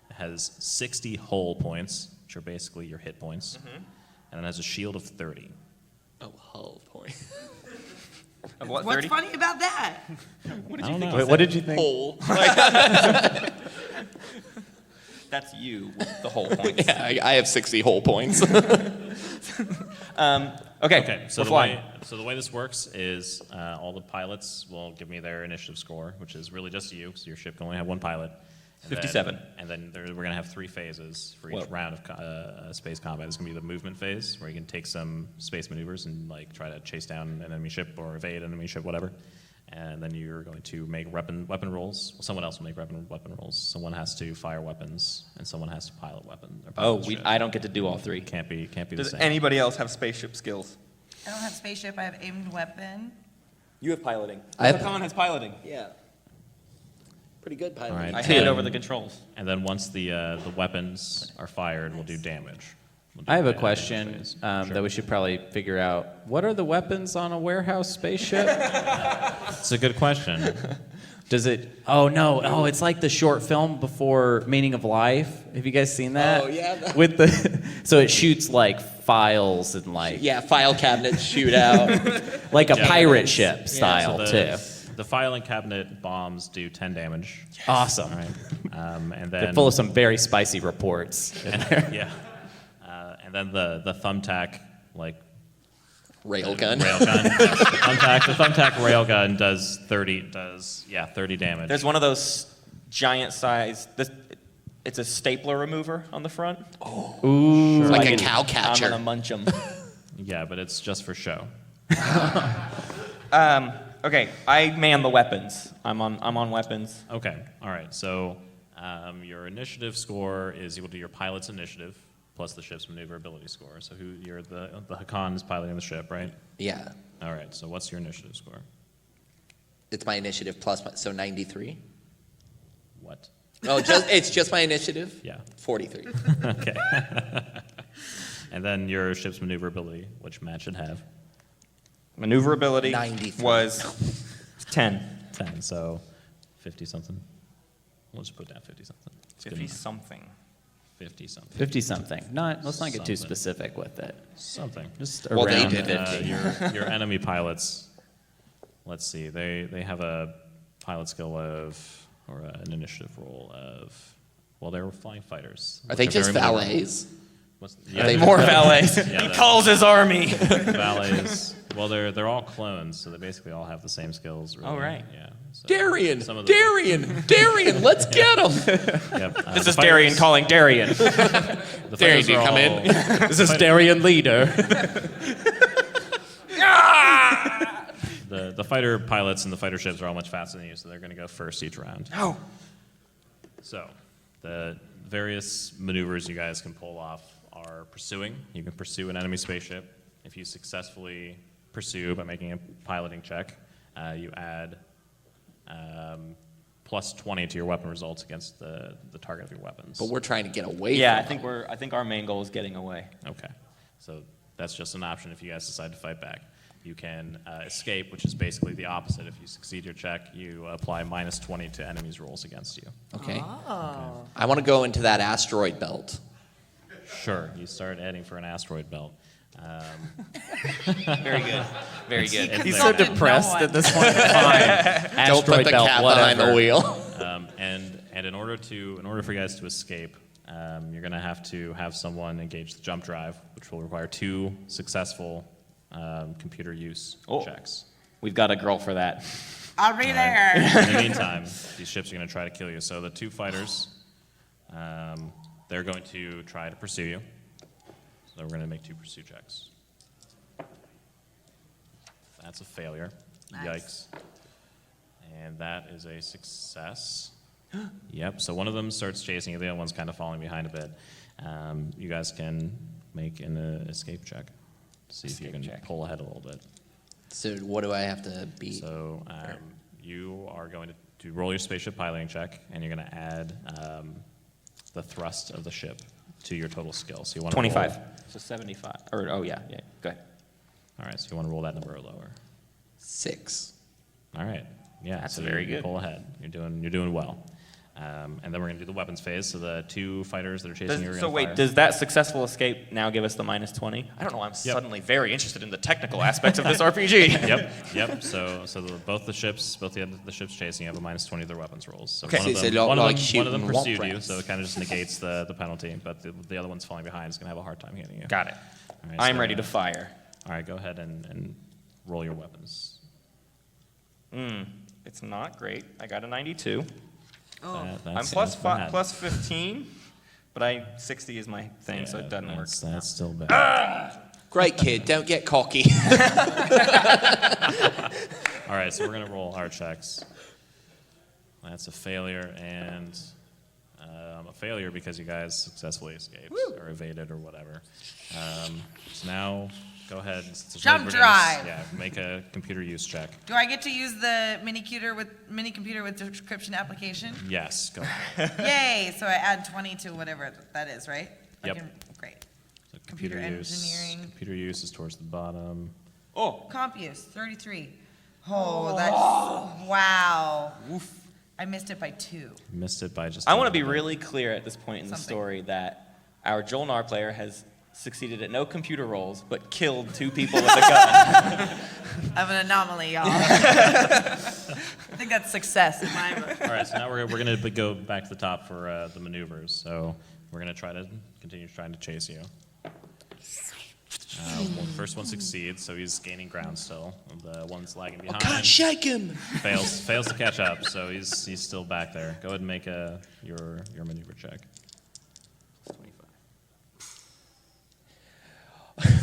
It has 60 hull points, which are basically your hit points, and it has a shield of 30. Oh, hull point. Of what, What's 30? funny about that? I don't know. Wait, what did you think? Hole. That's you with the whole point. Yeah, I have 60 hole points. Okay, So we're flying. the way this works is all the pilots will give me their initiative score, which is really just you, because your ship can only have one pilot. And 57. Then we're going to have 3 phases for each Whoa. round of space combat. There's going to be the movement phase, where you can take some space maneuvers and like try to chase down an enemy ship or evade an enemy ship, whatever. And then you're going to make weapon rolls. Well, someone else will make weapon rolls. Someone has to fire weapons, and someone has to pilot weapon. Or Oh, pilot ship. I don't get to do all 3. Can't be the Does same. anybody else have spaceship skills? I don't have spaceship. I have aimed weapon. You have piloting. I have- Khan has piloting. Yeah. Pretty good pilot. All right. I hand over the controls. And then once the weapons are fired, we'll do damage. We'll do I have a damage question phase. that Sure. we should probably figure out. What are the weapons on a warehouse spaceship? It's a good question. Does it? Oh no! Oh, it's like the short film before Meaning of Life. Have you guys seen that? Oh, yeah. With the, so it shoots like files and like Yeah, file cabinet shootout. like a Yeah. pirate ship style So too. the filing cabinet bombs do 10 damage. Awesome. All right. And then They're full of some very spicy reports. yeah. And then the thumbtack like Railgun. railgun. The thumbtack railgun does 30 damage. There's one of those giant size. It's a stapler remover on the front. Ooh, Like a cow I'm catcher. gonna munch them. Yeah, but it's just for show. Okay, I man the weapons. I'm on weapons. Okay. All right. So your initiative score is equal to your pilot's initiative plus the ship's maneuverability score. So you're the Hakan is piloting the ship, right? Yeah. All right. So what's your initiative score? It's my initiative plus, so 93. What? Oh, it's just my initiative? Yeah. 43. Okay. And then your ship's maneuverability, which Matt should have. Maneuverability 93. was 10. 10, so 50 something. We'll just put down 50 something. It's good 50 enough. something. 50 something. 50 something. Let's not get too Something. specific with it. Something. Just Well, they around. did it. Your enemy pilots, let's see, they have a pilot skill of, or an initiative roll of, well, they were flying fighters. Are they which are just very valets? Yeah, More valets. Yeah, He the- calls his army. valets. Well, they're all clones, so they basically all have the same skills. Really. Oh, right. Yeah. So Darian! some of the- Darian! Let's get him! Yep, This the is Darian fighters- calling Darian. the Darian, fighters do you are come all- in? This is Darian leader. The fighter pilots and the fighter ships are all much faster than you, so they're going to go first each round. Oh. So, the various maneuvers you guys can pull off are pursuing. You can pursue an enemy spaceship. If you successfully pursue by making a piloting check, you add plus 20 to your weapon results against the target of your weapons. But we're trying to get away Yeah, from I think our main goal is getting away. Okay, so that's just an option if you guys decide to fight back. You can escape, which is basically the opposite. If you succeed your check, you apply minus 20 to enemies' rolls against you. Okay. I want to go into that asteroid belt. Sure, you start heading for an asteroid belt. Very good. Very good. It's He's there. so depressed at this point. Fine. Don't put Asteroid the belt, cat behind the whatever. wheel. And in order for you guys to escape, you're going to have someone engage the jump drive, which will require 2 successful computer use checks. We've got a girl for that. I'll be there. In the meantime, these ships are going to try to kill you. So the 2 fighters, they're going to try to pursue you. So we're going to make 2 pursuit checks. That's a failure. Nice. Yikes. And that is a success. Yep, so one of them starts chasing you, the other one's kind of falling behind a bit. You guys can make an escape check. See if you can pull ahead a little bit. So what do I have to beat? So you are going to roll your spaceship piloting check, and you're going to add the thrust of the ship to your total skill. So you want to 25. roll. So 75. Or, oh, yeah. Go ahead. All right, so you want to roll that number or lower. 6. All right. Yeah, That's so very you good. pull ahead. You're doing well. And then we're going to do the weapons phase. So the 2 fighters that are chasing you are going to So wait, fire. does that successful escape now give us the minus 20? I don't know. I'm suddenly very interested in the technical aspects of this RPG. Yep. So both the ships chasing you have a minus 20 to their weapons rolls. So Okay. one of So them, don't, one of like, them, shoot one of them and won't pursued you, press. so it kind of just negates the penalty. But the other one's falling behind. Is going to have a hard time hitting you. Got it. All right, I'm so- ready to fire. All right, go ahead and roll your weapons. It's not great. I got a 92. That I'm seems bad. plus 15, but 60 is my thing, so it doesn't work. That's still bad. Great kid, don't get cocky. All right, so we're going to roll our checks. That's a failure and a failure because you guys successfully escaped or evaded or whatever. So now, go ahead. Since there's no Jump reverse, drive. Yeah, make a computer use check. Do I get to use the mini computer with description application? Yes, go ahead. Yay! So I add 20 to whatever that is, right? Yep. Great. So Computer use. engineering. Computer use is towards the bottom. Comp use 33. Oh, that's wow. I missed it by 2. Missed it by just. I a want to be little bit. really clear at this point in the Something. story that our Jolnar player has succeeded at no computer rolls, but killed 2 people with a gun. I'm an anomaly, y'all. I think that's success in my book. All right, so now we're going to go back to the top for the maneuvers. So we're going to try to continue trying to chase you. The first one succeeds, so he's gaining ground still. The one's lagging behind. Can't shake him. Fails to catch up, so he's still back there. Go ahead and make your maneuver check.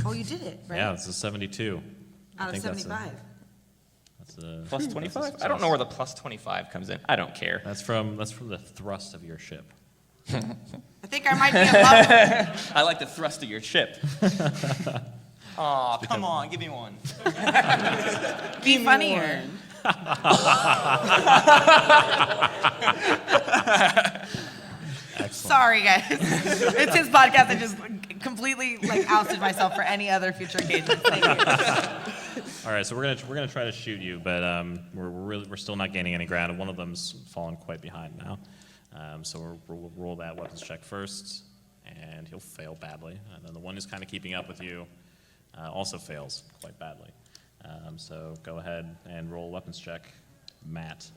Oh, you did it, right? Yeah, it's a 72. I Out of think that's a- 75. That's a Plus 25? I don't know where the plus 25 comes in. I don't care. That's from the thrust of your ship. I think I might be a love. I like the thrust of your ship. Aw, come on, give me one. Be funnier. Sorry, guys. It's his podcast. I just completely ousted myself for any other future engagements. Thank you. All right, so we're gonna try to shoot you, but we're still not gaining any ground, and one of them's fallen quite behind now. So we'll roll that weapons check first, and he'll fail badly. And then the one who's kind of keeping up with you also fails quite badly. So go ahead and roll a weapons check, Matt.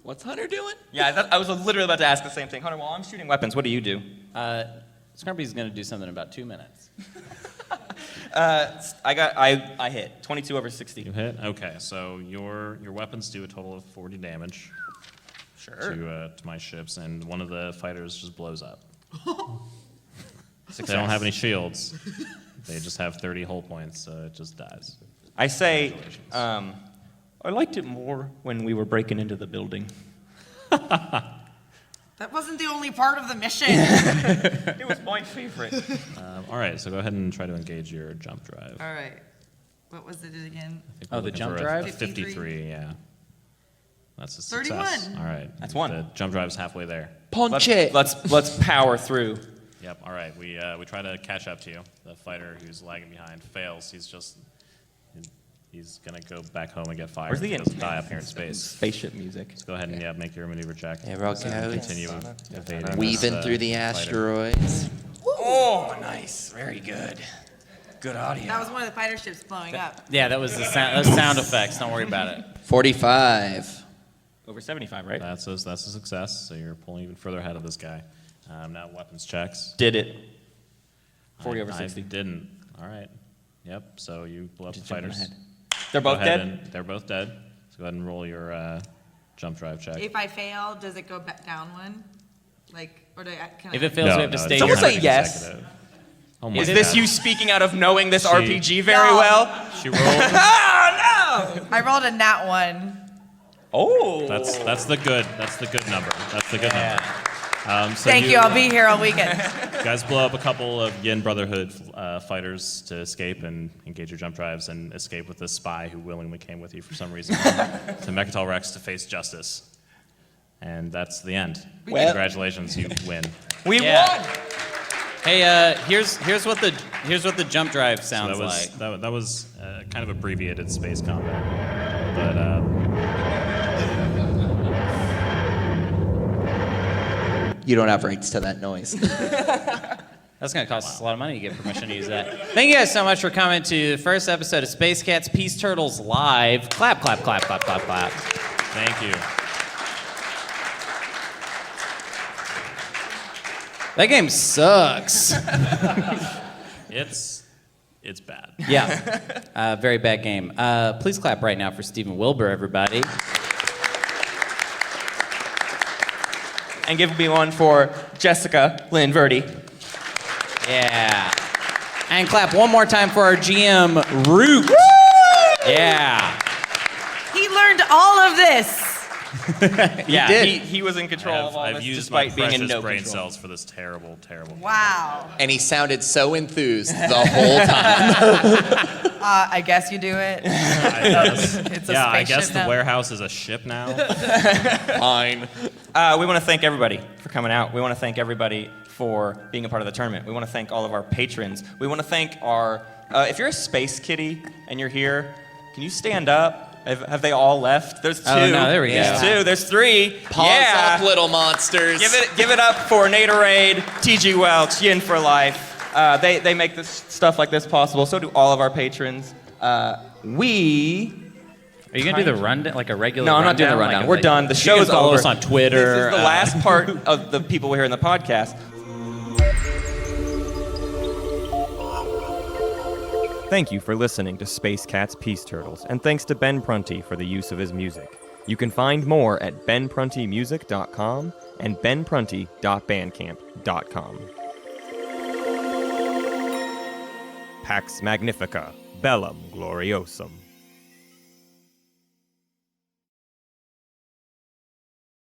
What's Hunter doing? Yeah, I was literally about to ask the same thing. Hunter, while I'm shooting weapons, what do you do? Scrumpy's going to do something in about 2 minutes. I hit 22 over 60. You hit? Okay, so your weapons do a total of 40 damage. Sure. To my ships, and one of the fighters just blows up. They don't have any shields. They just have 30 hull points, so it just dies. I say, Congratulations. I liked it more when we were breaking into the building. That wasn't the only part of the mission. It was my favorite. All right, so go ahead and try to engage your jump drive. All right. What was it again? I think Oh, we're the looking jump for drive? A 53, yeah. That's a success. 31. All right. That's one. The jump drive's halfway there. Punch it. Let's power through. Yep. All right. We try to catch up to you. The fighter who's lagging behind fails. He's gonna go back home and get fired. Where's the He doesn't die up here in space. Spaceship music. So go ahead and make your maneuver check. There we go. Continue evading. Weaving this, through the fighter. asteroids. Oh, nice. Very good. Good audio. That was one of the fighter ships blowing up. Yeah, that was the sound, those sound effects. Don't worry about it. 45. Over 75, right? That's a success. So you're pulling even further ahead of this guy. Now weapons checks. Did it. 40 over I 60. didn't. All right. Yep. So you blow up the fighters. They're Go both ahead dead? and- they're both dead. So go ahead and roll your jump drive check. If I fail, does it go back down one? Like, or do I, can If I? it fails, we have to stay Someone here. say yes. Consecutive. Oh my Is God. this you speaking out of knowing this RPG very No. well? She rolled. I rolled a nat 1. Oh. That's the good number. That's the good number. So Thank you. I'll be here all weekend. You guys blow up a couple of Yin Brotherhood fighters to escape and engage your jump drives and escape with this spy who willingly came with you for some reason to Mechatol Rex to face justice. And that's the end. Well- Congratulations, you win. We Yeah. won. Hey, here's what the jump drive sounds So like. that was kind of abbreviated space combat, but You don't have rights to that noise. That's going to cost us a lot of money to get permission to use that. Thank you guys so much for coming to the first episode of Space Cats Peace Turtles Live. Clap, clap, clap, clap, clap, clap. thank you. That game sucks. It's bad. Yeah, very bad game. Please clap right now for Steven Wilber, everybody. And give me one for Jessica Lynn Verdi. Yeah. And clap one more time for our GM, Root. Yeah. He learned all of this. Yeah, did. he was in control of all I've this used my despite being in precious no brain control. cells for this terrible, terrible. Wow. And he sounded so enthused the whole time. I guess you do it. It's a I spaceship guess the now. warehouse is a ship now. Fine. We want to thank everybody for coming out. We want to thank everybody for being a part of the tournament. We want to thank all of our patrons. We want to thank our... if you're a space kitty and you're here, can you stand up? Have they all left? There's two. Oh, no, there we go. There's two. There's three. Paws yeah. up, little monsters. Give it up for Naderade, TG Welch, Yin for Life. They make this stuff like this possible. So do all of our patrons. We... Are you going to do the rundown, like a regular No, I'm not doing the rundown? rundown. We're done. The you show's can follow over. us on Twitter. This is the last part of the people we hear in the podcast. Thank you for listening to Space Cats Peace Turtles, and thanks to Ben Prunty for the use of his music. You can find more at benpruntymusic.com and benprunty.bandcamp.com. Pax Magnifica, Bellum Gloriosum.